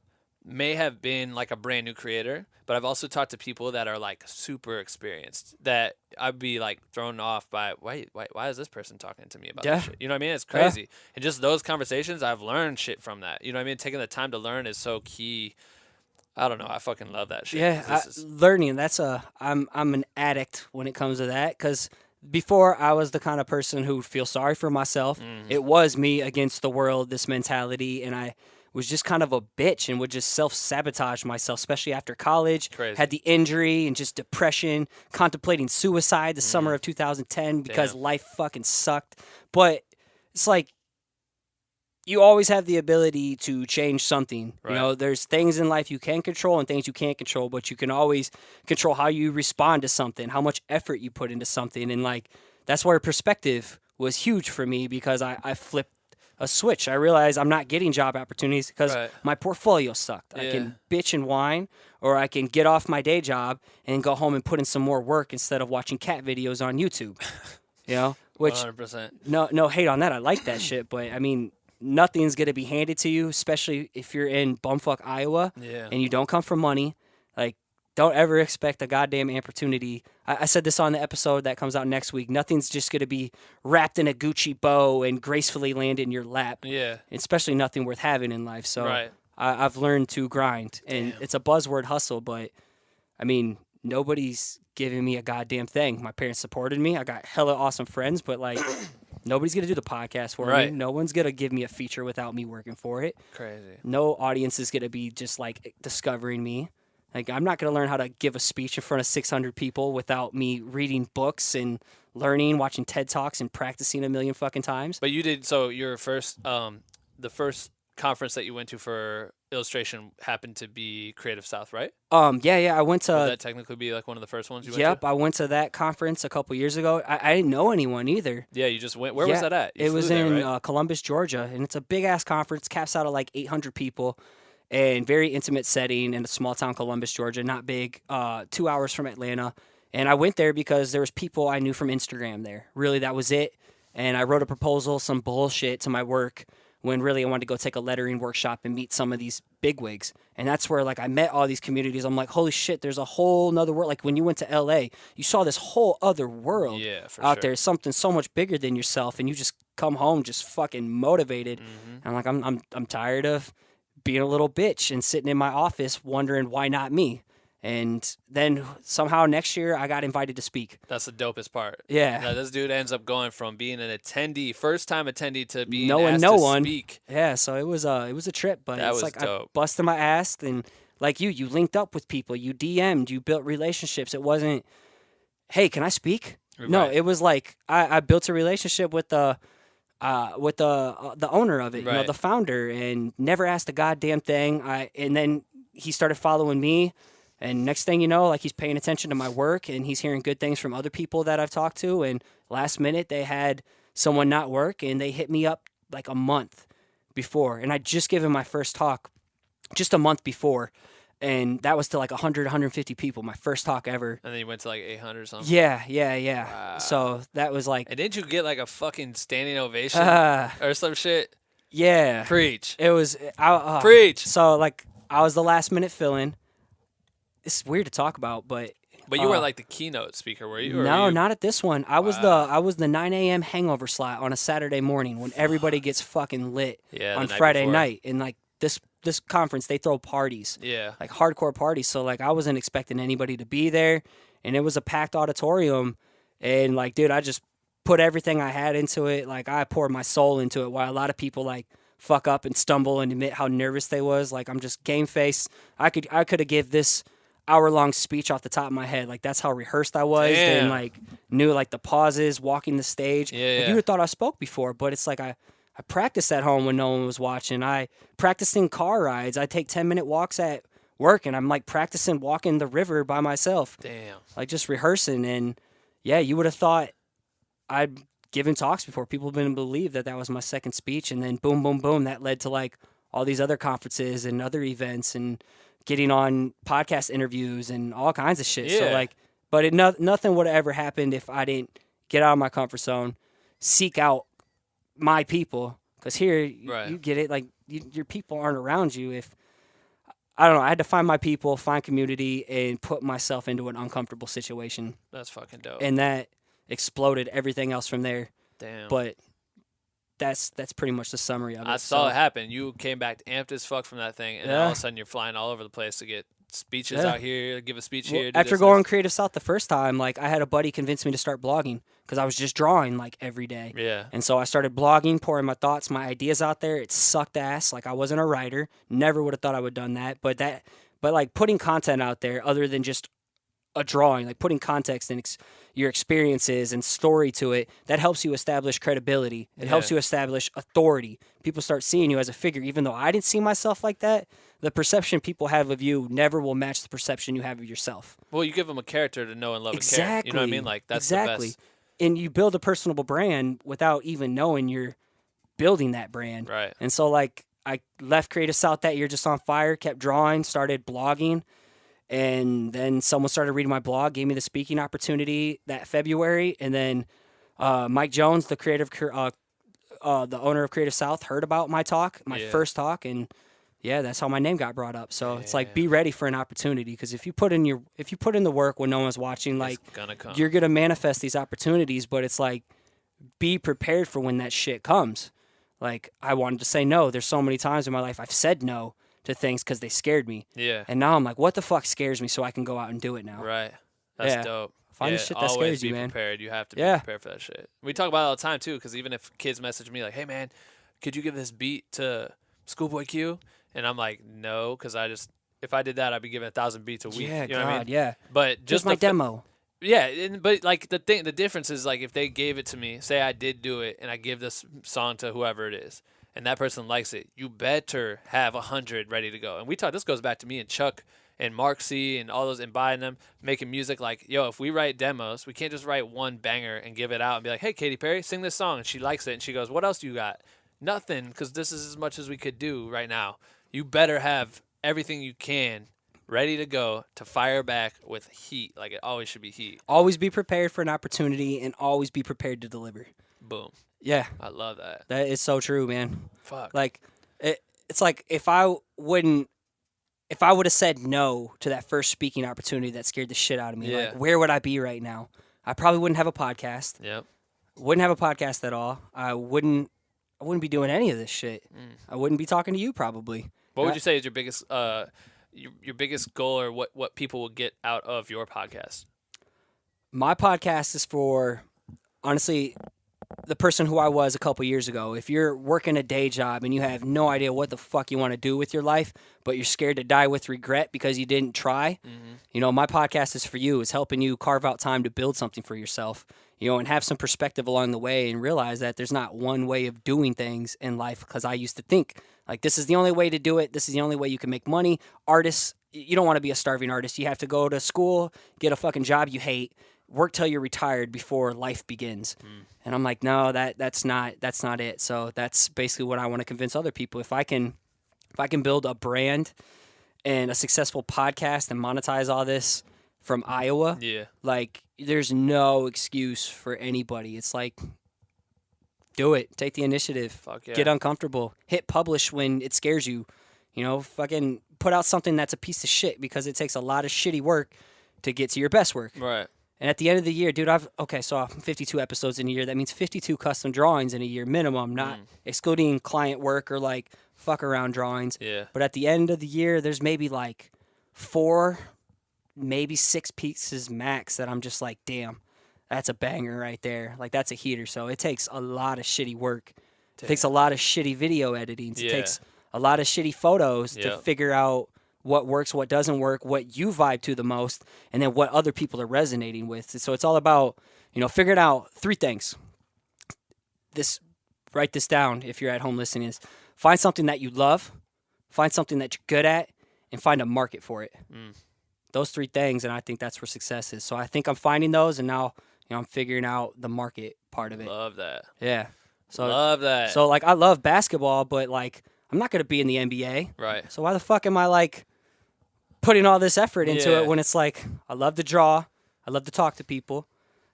Speaker 1: may have been like a brand new creator, but I've also talked to people that are like super experienced that I'd be like thrown off by, why is this person talking to me about
Speaker 7: Yeah.
Speaker 1: this shit? You know what I mean? It's crazy. And just those conversations, I've learned shit from that. You know what I mean? Taking the time to learn is so key. I don't know. I fucking love that shit.
Speaker 7: Yeah,
Speaker 1: 'Cause this is-
Speaker 7: learning. I'm an addict when it comes to that, because before I was the kind of person who would feel sorry for myself. It was me against the world, this mentality, and I was just kind of a bitch and would just self-sabotage myself, especially after college.
Speaker 1: Crazy.
Speaker 7: Had the injury and just depression, contemplating suicide the summer of 2010 because
Speaker 1: Damn.
Speaker 7: life fucking sucked. But it's like, you always have the ability to change something.
Speaker 1: Right.
Speaker 7: You know, there's things in life you can control and things you can't control, but you can always control how you respond to something, how much effort you put into something. And like, that's where perspective was huge for me, because I flipped a switch. I realized I'm not getting job opportunities because
Speaker 1: Right.
Speaker 7: my portfolio sucked. I
Speaker 1: Yeah.
Speaker 7: can bitch and whine, or I can get off my day job and go home and put in some more work instead of watching cat videos on YouTube. You know, which
Speaker 1: 100%.
Speaker 7: no hate on that. I like that shit, but I mean, nothing's gonna be handed to you, especially if you're in bumfuck Iowa
Speaker 1: Yeah.
Speaker 7: and you don't come from money. Like, don't ever expect a goddamn opportunity. I said this on the episode that comes out next week. Nothing's just gonna be wrapped in a Gucci bow and gracefully land in your lap.
Speaker 1: Yeah.
Speaker 7: Especially nothing worth having in life. So
Speaker 1: Right.
Speaker 7: I've learned to grind, and it's a buzzword hustle, but I mean, nobody's giving me a goddamn thing. My parents supported me. I got hella awesome friends, but like, nobody's gonna do the podcast for
Speaker 1: Right.
Speaker 7: me. No one's gonna give me a feature without me working for it.
Speaker 1: Crazy.
Speaker 7: No audience is gonna be just like discovering me. Like, I'm not gonna learn how to give a speech in front of 600 people without me reading books and learning, watching TED Talks, and practicing a million fucking times.
Speaker 1: But you did, so your first, the first conference that you went to for illustration happened to be Creative South, right?
Speaker 7: Yeah, I went to.
Speaker 1: Would that technically be like one of the first ones you went to?
Speaker 7: Yep, I went to that conference a couple years ago. I didn't know anyone either.
Speaker 1: Yeah, you just went. Where was that at? You
Speaker 7: It
Speaker 1: flew
Speaker 7: was
Speaker 1: there,
Speaker 7: in
Speaker 1: right?
Speaker 7: Columbus, Georgia, and it's a big ass conference, caps out at like 800 people, and very intimate setting in a small town, Columbus, Georgia, not big. 2 hours from Atlanta, and I went there because there was people I knew from Instagram there. Really, that was it. And I wrote a proposal, some bullshit to my work, when really I wanted to go take a lettering workshop and meet some of these bigwigs. And that's where like I met all these communities. I'm like, holy shit, there's a whole nother world. Like when you went to LA, you saw this whole other world
Speaker 1: for
Speaker 7: there, something so much bigger than yourself, and you just come home just fucking motivated. And I'm like, I'm tired of being a little bitch and sitting in my office wondering why not me. And then somehow next year I got invited to speak.
Speaker 1: That's the dopest part.
Speaker 7: Yeah.
Speaker 1: Now, this dude ends up going from being an attendee, first time attendee, to being
Speaker 7: Knowing
Speaker 1: asked
Speaker 7: no
Speaker 1: to
Speaker 7: one.
Speaker 1: speak.
Speaker 7: Yeah, so it was a trip, but
Speaker 1: That
Speaker 7: it's
Speaker 1: was
Speaker 7: like
Speaker 1: dope.
Speaker 7: I busted my ass, and like you linked up with people, you DM'd, you built relationships. It wasn't, hey, can I speak? No,
Speaker 1: Right.
Speaker 7: it was like I built a relationship with the owner of it,
Speaker 1: Right.
Speaker 7: the founder, and never asked a goddamn thing. And then he started following me. And next thing you know, like he's paying attention to my work, and he's hearing good things from other people that I've talked to. And last minute, they had someone not work, and they hit me up like a month before. And I'd just given my first talk just a month before. And that was to like 100, 150 people, my first talk ever.
Speaker 1: And then you went to like 800 or something.
Speaker 7: Yeah.
Speaker 1: Wow.
Speaker 7: So that was like,
Speaker 1: And didn't you get like a fucking standing ovation or some shit?
Speaker 7: yeah.
Speaker 1: Preach.
Speaker 7: It was,
Speaker 1: Preach.
Speaker 7: So like I was the last minute fill-in. It's weird to talk about, but
Speaker 1: You weren't like the keynote speaker, were you? Or
Speaker 7: no,
Speaker 1: were you...
Speaker 7: not at this one. I was the 9 a.m. hangover slot on a Saturday morning when everybody gets fucking lit
Speaker 1: Yeah,
Speaker 7: on
Speaker 1: the night
Speaker 7: Friday
Speaker 1: before.
Speaker 7: night. And like this conference, they throw parties,
Speaker 1: Yeah.
Speaker 7: like hardcore parties. So like I wasn't expecting anybody to be there, and it was a packed auditorium. And like, dude, I just put everything I had into it. Like I poured my soul into it. While a lot of people like fuck up and stumble and admit how nervous they was. Like I'm just game face. I could have give this hour-long speech off the top of my head. Like that's how rehearsed I was.
Speaker 1: Damn.
Speaker 7: And like knew like the pauses, walking the stage.
Speaker 1: Yeah,
Speaker 7: Like,
Speaker 1: yeah.
Speaker 7: you would have thought I spoke before, but it's like I practiced at home when no one was watching. I practiced in car rides. I take 10-minute walks at work, and I'm like practicing walking the river by myself.
Speaker 1: Damn.
Speaker 7: Like just rehearsing. And yeah, you would have thought I'd given talks before. People didn't believe that was my second speech. And then boom, boom, boom, that led to like all these other conferences and other events and getting on podcast interviews and all kinds of shit. So
Speaker 1: Yeah.
Speaker 7: like, but nothing would have ever happened if I didn't get out of my comfort zone, seek out my people. Because here,
Speaker 1: Right.
Speaker 7: you get it, like your people aren't around you. If I don't know, I had to find my people, find community, and put myself into an uncomfortable situation.
Speaker 1: That's fucking dope.
Speaker 7: And that exploded everything else from there.
Speaker 1: Damn.
Speaker 7: But that's pretty much the summary of it.
Speaker 1: I saw it happen. You came back amped as fuck from that thing, and then all of a sudden you're flying all over the place to get speeches
Speaker 7: Yeah.
Speaker 1: out here, give a speech
Speaker 7: Well,
Speaker 1: here. do
Speaker 7: after
Speaker 1: this,
Speaker 7: going
Speaker 1: this.
Speaker 7: Creative South the first time, like I had a buddy convince me to start blogging because I was just drawing like every day.
Speaker 1: Yeah.
Speaker 7: And so I started blogging, pouring my thoughts, my ideas out there. It sucked ass. Like I wasn't a writer. Never would have thought I would have done that. But like putting content out there other than just a drawing, like putting context and your experiences and story to it, that helps you establish credibility. It helps
Speaker 1: Yeah.
Speaker 7: you establish authority. People start seeing you as a figure. Even though I didn't see myself like that, the perception people have of you never will match the perception you have of yourself.
Speaker 1: Well, you give them a character to know and love and care.
Speaker 7: Exactly.
Speaker 1: You know what I mean? Like that's
Speaker 7: exactly.
Speaker 1: the best.
Speaker 7: And you build a personable brand without even knowing you're building that brand.
Speaker 1: Right.
Speaker 7: And so like I left Creative South that year just on fire, kept drawing, started blogging, and then someone started reading my blog, gave me the speaking opportunity that February, and then Mike Jones, the the owner of Creative South, heard about my talk, my first talk, and yeah, that's how my name got brought up. So it's like be ready for an opportunity, because if you put in the work when no one's watching, like
Speaker 1: It's gonna come.
Speaker 7: you're gonna manifest these opportunities. But it's like be prepared for when that shit comes. Like I wanted to say no. There's so many times in my life I've said no to things because they scared me.
Speaker 1: Yeah.
Speaker 7: And now I'm like, what the fuck scares me so I can go out and do it now.
Speaker 1: Right. That's
Speaker 7: Yeah.
Speaker 1: dope.
Speaker 7: Find the
Speaker 1: yeah,
Speaker 7: shit that
Speaker 1: always
Speaker 7: scares
Speaker 1: be
Speaker 7: you, man.
Speaker 1: prepared. You have to be
Speaker 7: Yeah.
Speaker 1: prepared for that shit. We talk about it all the time too, because even if kids message me like, "Hey man, could you give this beat to Schoolboy Q?" and I'm like, "No," because if I did that, I'd be giving 1,000 beats a week.
Speaker 7: Yeah,
Speaker 1: you know what I mean?
Speaker 7: yeah.
Speaker 1: But
Speaker 7: Just
Speaker 1: just
Speaker 7: my
Speaker 1: the fa-
Speaker 7: demo.
Speaker 1: but like the difference is like if they gave it to me, say I did do it, and I give this song to whoever it is, and that person likes it, you better have 100 ready to go. And this goes back to me and Chuck and Mark C and all those, and buying them, making music. Like, yo, if we write demos, we can't just write one banger and give it out and be like, hey, Katy Perry, sing this song. And she likes it. And she goes, what else do you got? Nothing, because this is as much as we could do right now. You better have everything you can ready to go to fire back with heat. Like, it always should be heat.
Speaker 7: Always be prepared for an opportunity and always be prepared to deliver.
Speaker 1: Boom.
Speaker 7: Yeah.
Speaker 1: I love that.
Speaker 7: That is so true, man.
Speaker 1: Fuck.
Speaker 7: Like, it's like if I would have said no to that first speaking opportunity that scared the shit out of me, like, where would I be right now? I probably wouldn't have a podcast.
Speaker 1: Yep.
Speaker 7: Wouldn't have a podcast at all. I wouldn't be doing any of this shit. I wouldn't be talking to you probably.
Speaker 1: What would you say is your biggest your biggest goal, or what people will get out of your podcast?
Speaker 7: My podcast is for, honestly, the person who I was a couple years ago. If you're working a day job and you have no idea what the fuck you want to do with your life, but you're scared to die with regret because you didn't try, my podcast is for you. It's helping you carve out time to build something for yourself, and have some perspective along the way and realize that there's not one way of doing things in life. Because I used to think, like, this is the only way to do it. This is the only way you can make money. Artists, you don't want to be a starving artist. You have to go to school, get a fucking job you hate, work till you're retired before life begins. And I'm like, no, that's not it. So that's basically what I want to convince other people. If I can build a brand and a successful podcast and monetize all this from Iowa, like, there's no excuse for anybody. It's like, do it. Take the initiative.
Speaker 1: Fuck yeah.
Speaker 7: Get uncomfortable. Hit publish when it scares you. Fucking put out something that's a piece of shit, because it takes a lot of shitty work to get to your best work.
Speaker 1: Right.
Speaker 7: And at the end of the year, dude, so 52 episodes in a year. That means 52 custom drawings in a year minimum, not excluding client work or like fuck around drawings.
Speaker 1: Yeah.
Speaker 7: But at the end of the year, there's maybe like 4, maybe 6 pieces max that I'm just like, damn, that's a banger right there. Like, that's a heater. So it takes a lot of shitty work. It takes a lot of shitty video editing. It takes a lot of shitty photos to figure out what works, what doesn't work, what you vibe to the most, and then what other people are resonating with. So it's all about, figuring out 3 things. Write this down if you're at home listening, is find something that you love, find something that you're good at, and find a market for it. Those 3 things, and I think that's where success is. So I think I'm finding those, and now, I'm figuring out the market part of it.
Speaker 1: Love that.
Speaker 7: Yeah. So
Speaker 1: love that.
Speaker 7: So, like, I love basketball, but, like, I'm not going to be in the NBA.
Speaker 1: Right.
Speaker 7: So why the fuck am I, like, putting all this effort into it when it's like, I love to draw, I love to talk to people,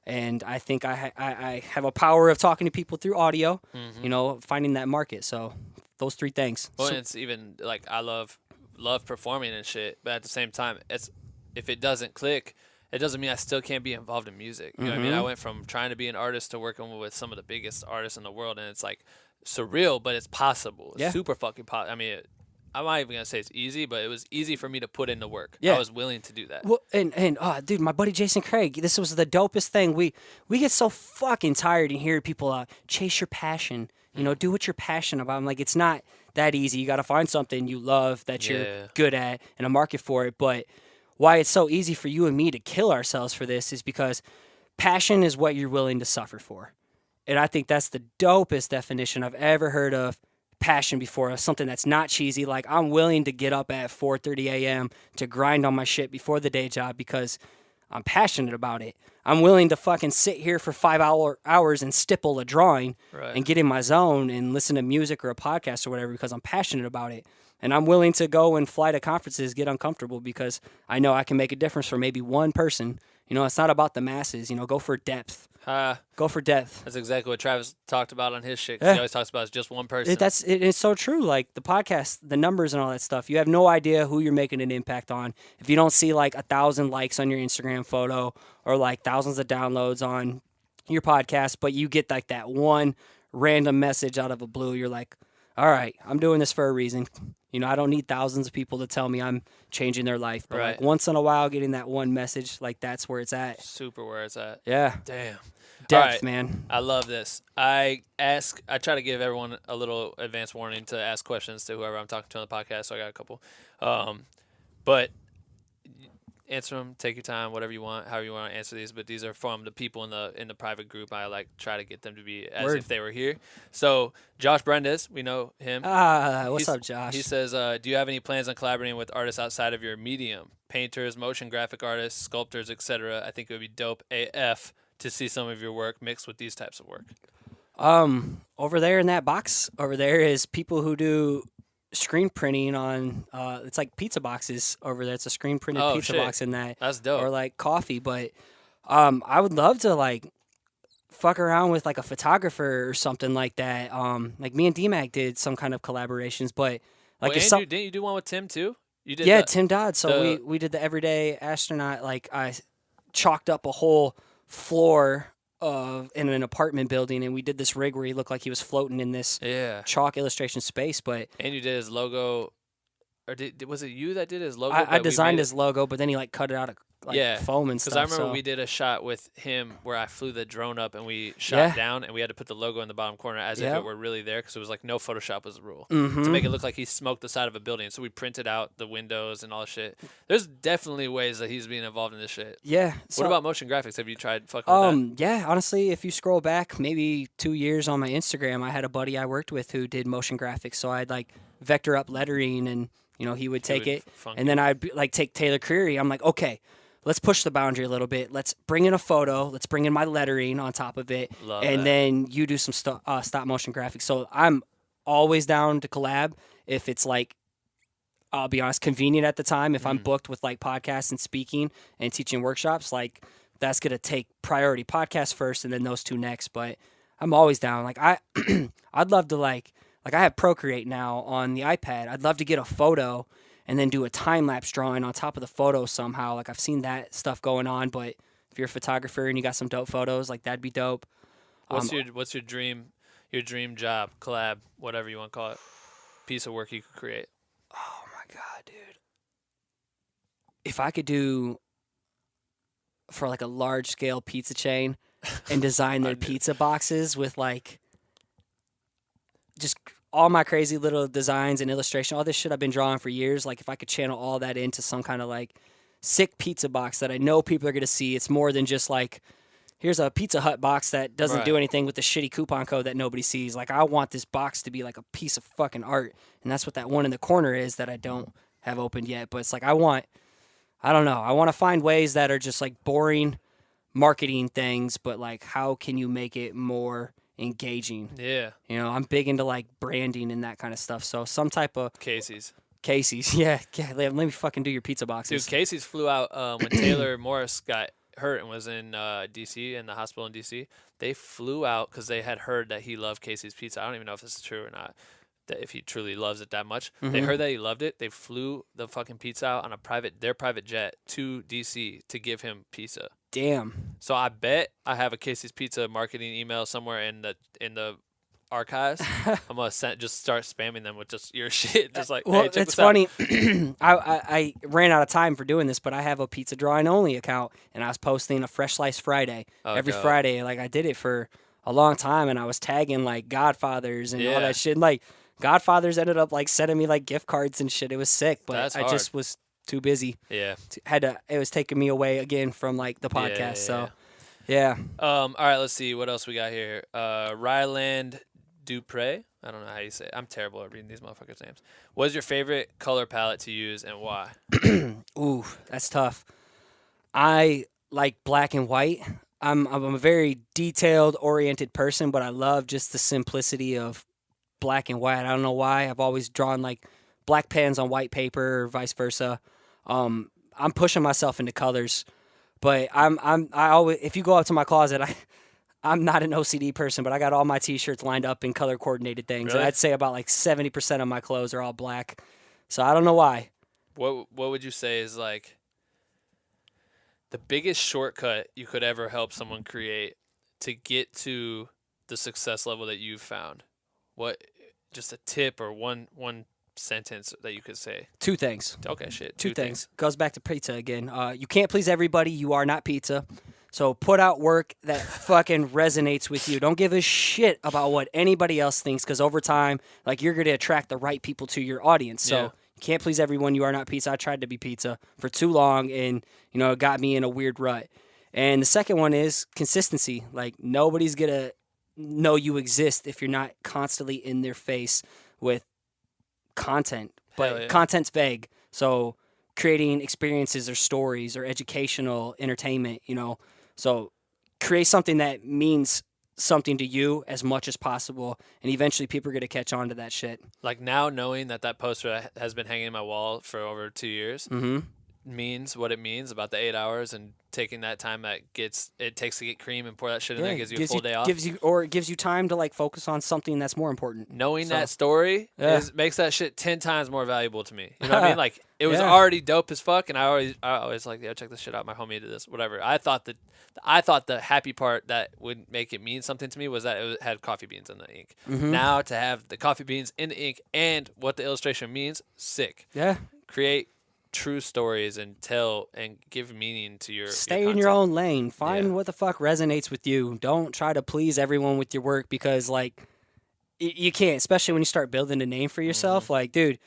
Speaker 7: and I think I have a power of talking to people through audio, finding that market. So those 3 things.
Speaker 1: Well, it's even like, I love performing and shit, but at the same time, if it doesn't click, it doesn't mean I still can't be involved in music. You know what I mean? I went from trying to be an artist to working with some of the biggest artists in the world, and it's like surreal, but it's possible. It's super fucking possible. I mean, I'm not even gonna say it's easy, but it was easy for me to put in the work. I was willing to do that.
Speaker 7: Well, and dude, my buddy Jason Craig, this was the dopest thing. We get so fucking tired of hearing people chase your passion. Do what you're passionate about. I'm like, it's not that easy. You got to find something you love that you're good at and a market for it. But why it's so easy for you and me to kill ourselves for this is because passion is what you're willing to suffer for. And I think that's the dopest definition I've ever heard of passion before, something that's not cheesy. Like, I'm willing to get up at 4:30 a.m. to grind on my shit before the day job because I'm passionate about it. I'm willing to fucking sit here for 5 hours and stipple a drawing and get in my zone and listen to music or a podcast or whatever because I'm passionate about it. And I'm willing to go and fly to conferences, get uncomfortable because I know I can make a difference for maybe one person. It's not about the masses. Go for depth. Go for depth.
Speaker 1: That's exactly what Travis talked about on his shit. 'Cause he always talks about it's just one person.
Speaker 7: It's so true. Like, the podcast, the numbers and all that stuff, you have no idea who you're making an impact on. If you don't see like 1,000 likes on your Instagram photo or like thousands of downloads on your podcast, but you get like that one random message out of the blue, you're like, all right, I'm doing this for a reason. I don't need thousands of people to tell me I'm changing their life. But like once in a while, getting that one message, like, that's where it's at.
Speaker 1: Super where it's at.
Speaker 7: Yeah.
Speaker 1: Damn.
Speaker 7: Depth, man.
Speaker 1: I love this. I try to give everyone a little advance warning to ask questions to whoever I'm talking to on the podcast, so I got a couple. But answer them. Take your time, whatever you want, however you want to answer these. But these are from the people in the private group. I like try to get them to be as if they were here. So Josh Brendes, we know him.
Speaker 7: What's up, Josh?
Speaker 1: He says, do you have any plans on collaborating with artists outside of your medium? Painters, motion graphic artists, sculptors, etc. I think it would be dope AF to see some of your work mixed with these types of work.
Speaker 7: Over there in that box over there is people who do screen printing on it's like pizza boxes over there. It's a screen printed pizza box in that.
Speaker 1: That's dope.
Speaker 7: Or like coffee, but I would love to like fuck around with like a photographer or something like that. Like me and D-Mac did some kind of collaborations, but like
Speaker 1: didn't you do one with Tim too? You did.
Speaker 7: Yeah, Tim Dodd. So we did the Everyday Astronaut. Like I chalked up a whole floor in an apartment building, and we did this rig where he looked like he was floating in this chalk illustration space. But
Speaker 1: and you did his logo, or was it you that did his logo?
Speaker 7: I designed his logo, but then he like cut it out of foam and stuff.
Speaker 1: Because I remember we did a shot with him where I flew the drone up and we shot down, and we had to put the logo in the bottom corner as if it were really there, because it was like no Photoshop was the rule to make it look like he smoked the side of a building. So we printed out the windows and all the shit. There's definitely ways that he's being involved in this shit.
Speaker 7: Yeah.
Speaker 1: So, what about motion graphics? Have you tried fucking with that?
Speaker 7: Yeah, honestly, if you scroll back maybe 2 years on my Instagram, I had a buddy I worked with who did motion graphics. So I'd like vector up lettering, and he would take it, and then I'd like take Taylor Creary. I'm like, okay, let's push the boundary a little bit. Let's bring in a photo. Let's bring in my lettering on top of it. Then you do some stop motion graphics. So I'm always down to collab if it's like, I'll be honest, convenient at the time. If I'm booked with like podcasts and speaking and teaching workshops, like that's going to take priority, podcast first and then those two next. But I'm always down. Like I'd love to like I have Procreate now on the iPad. I'd love to get a photo and then do a time-lapse drawing on top of the photo somehow. Like, I've seen that stuff going on, but if you're a photographer and you got some dope photos, like, that'd be dope.
Speaker 1: What's your dream job, collab, whatever you want to call it, piece of work you could create?
Speaker 7: Oh, my God, dude. If I could do, for, like, a large-scale pizza chain and design their pizza boxes with, like, just all my crazy little designs and illustration, all this shit I've been drawing for years, like if I could channel all that into some kind of like sick pizza box that I know people are going to see, it's more than just like, here's a Pizza Hut box that doesn't do anything with the shitty coupon code that nobody sees. Like I want this box to be like a piece of fucking art. And that's what that one in the corner is that I don't have opened yet. But it's like, I want to find ways that are just like boring marketing things, but like how can you make it more engaging?
Speaker 1: Yeah.
Speaker 7: I'm big into like branding and that kind of stuff. So some type of
Speaker 1: Casey's.
Speaker 7: Yeah. Let me fucking do your pizza boxes.
Speaker 1: Dude, Casey's flew out when Taylor Morris got hurt and was in D.C., in the hospital in D.C. They flew out because they had heard that he loved Casey's Pizza. I don't even know if this is true or not, that if he truly loves it that much. They heard that he loved it. They flew the fucking pizza out on their private jet to D.C. to give him pizza.
Speaker 7: Damn.
Speaker 1: So I bet I have a Casey's Pizza marketing email somewhere in the archives. I'm gonna just start spamming them with just your shit. Just like,
Speaker 7: well,
Speaker 1: hey, check
Speaker 7: it's
Speaker 1: this out.
Speaker 7: funny. I ran out of time for doing this, but I have a pizza drawing only account, and I was posting a Fresh Slice Friday every Friday. Like I did it for a long time, and I was tagging like Godfathers and all that shit. And, like Godfathers ended up like sending me like gift cards and shit. It was sick, but I just was too busy.
Speaker 1: Yeah.
Speaker 7: It was taking me away again from like the podcast. So yeah.
Speaker 1: All right, let's see what else we got here. Ryland Dupre. I don't know how you say it. I'm terrible at reading these motherfuckers' names. What is your favorite color palette to use and why?
Speaker 7: Ooh, that's tough. I like black and white. I'm a very detailed oriented person, but I love just the simplicity of black and white. I don't know why. I've always drawn like black pens on white paper or vice versa. I'm pushing myself into colors, but I always, if you go up to my closet, I'm not an OCD person, but I got all my t-shirts lined up in color coordinated things.
Speaker 1: Really?
Speaker 7: And I'd say about like 70% of my clothes are all black. So I don't know why.
Speaker 1: What would you say is like the biggest shortcut you could ever help someone create to get to the success level that you've found? What, just a tip or one sentence that you could say?
Speaker 7: Two things.
Speaker 1: Okay, shit.
Speaker 7: Two things. Goes back to pizza again. You can't please everybody. You are not pizza. So put out work that fucking resonates with you. Don't give a shit about what anybody else thinks, because over time, like, you're going to attract the right people to your audience. So You can't please everyone. You are not pizza. I tried to be pizza for too long, and it got me in a weird rut. And the second one is consistency. Like, nobody's gonna know you exist if you're not constantly in their face with content. But content's vague. So creating experiences or stories or educational entertainment, So create something that means something to you as much as possible, and eventually people are going to catch on to that shit.
Speaker 1: Like, now knowing that poster has been hanging in my wall for over 2 years means what it means about the 8 hours and taking that time that it takes to get cream and pour that shit in there, gives you a full day off.
Speaker 7: It gives you time to like focus on something that's more important.
Speaker 1: Knowing that story makes that shit 10 times more valuable to me. You know what I mean? Like, it was already dope as fuck, and I always like, check this shit out. My homie did this, whatever. I thought the happy part that would make it mean something to me was that it had coffee beans in the ink. Now to have the coffee beans in the ink and what the illustration means, sick.
Speaker 7: Yeah.
Speaker 1: Create true stories and tell and give meaning to your
Speaker 7: Stay
Speaker 1: your
Speaker 7: in your
Speaker 1: content.
Speaker 7: own lane. Find what the fuck resonates with you. Don't try to please everyone with your work, because like you can't, especially when you start building a name for yourself. Like, dude,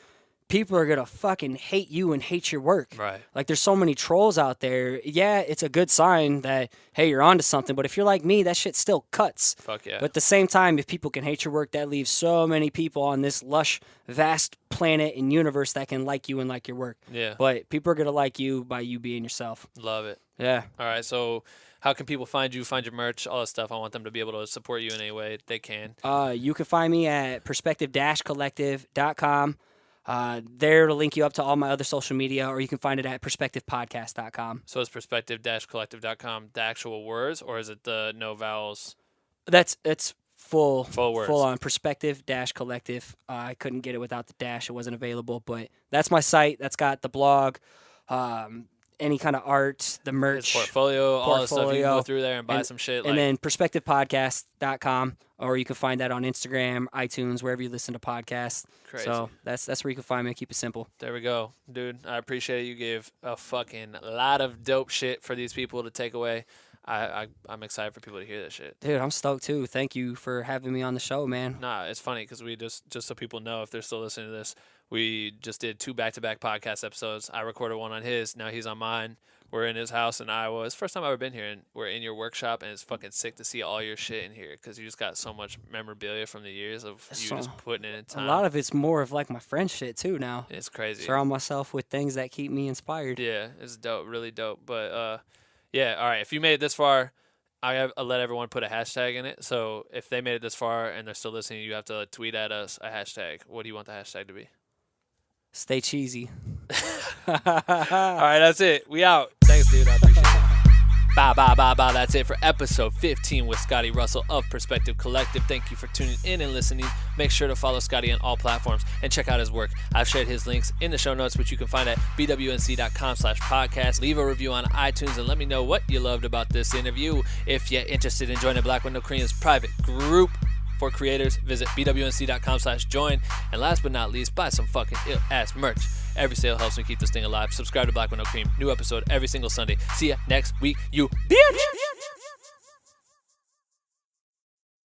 Speaker 7: people are gonna fucking hate you and hate your work.
Speaker 1: Right.
Speaker 7: Like, there's so many trolls out there. Yeah, it's a good sign that, hey, you're onto something. But if you're like me, that shit still cuts.
Speaker 1: Fuck yeah.
Speaker 7: But at the same time, if people can hate your work, that leaves so many people on this lush, vast planet and universe that can like you and like your work.
Speaker 1: Yeah.
Speaker 7: But people are gonna like you by you being yourself.
Speaker 1: Love it.
Speaker 7: Yeah.
Speaker 1: All right, so how can people find you, find your merch, all that stuff? I want them to be able to support you in any way they can.
Speaker 7: You can find me at perspective-collective.com. There to link you up to all my other social media, or you can find it at perspectivepodcast.com.
Speaker 1: So it's perspective-collective.com, the actual words, or is it the no vowels?
Speaker 7: It's full
Speaker 1: words.
Speaker 7: Full on perspective-collective. I couldn't get it without the dash. It wasn't available, but that's my site. That's got the blog, any kind of art, the merch,
Speaker 1: His portfolio, all the stuff. You can go through there and buy some shit.
Speaker 7: And then perspectivepodcast.com, or you can find that on Instagram, iTunes, wherever you listen to podcasts.
Speaker 1: Crazy.
Speaker 7: So that's where you can find me. Keep it simple.
Speaker 1: There we go. Dude, I appreciate it. You gave a fucking lot of dope shit for these people to take away. I'm excited for people to hear that shit.
Speaker 7: Dude, I'm stoked too. Thank you for having me on the show, man.
Speaker 1: Nah, it's funny because we just so people know if they're still listening to this, we just did 2 back-to-back podcast episodes. I recorded one on his. Now he's on mine. We're in his house in Iowa. It's the first time I've ever been here, and we're in your workshop, and it's fucking sick to see all your shit in here because you just got so much memorabilia from the years of you just putting it in time.
Speaker 7: A lot of it's more of like my friend shit too now.
Speaker 1: It's crazy.
Speaker 7: Surround myself with things that keep me inspired.
Speaker 1: Yeah, it's dope, really dope. But yeah, all right. If you made it this far, I let everyone put a hashtag in it. So if they made it this far and they're still listening, you have to tweet at us a hashtag. What do you want the hashtag to be?
Speaker 7: Stay cheesy.
Speaker 1: All right, that's it. We out. Thanks, dude. I appreciate it. Bye, bye, bye, bye. That's it for episode 15 with Scotty Russell of Perspective Collective. Thank you for tuning in and listening. Make sure to follow Scotty on all platforms and check out his work. I've shared his links in the show notes, which you can find at bwnc.com/podcast. Leave a review on iTunes and let me know what you loved about this interview. If you're interested in joining Black with No Cream's private group for creators, visit bwnc.com/join. And last but not least, buy some fucking ill-ass merch. Every sale helps me keep this thing alive. Subscribe to Black with No Cream. New episode every single Sunday. See ya next week, you bitch!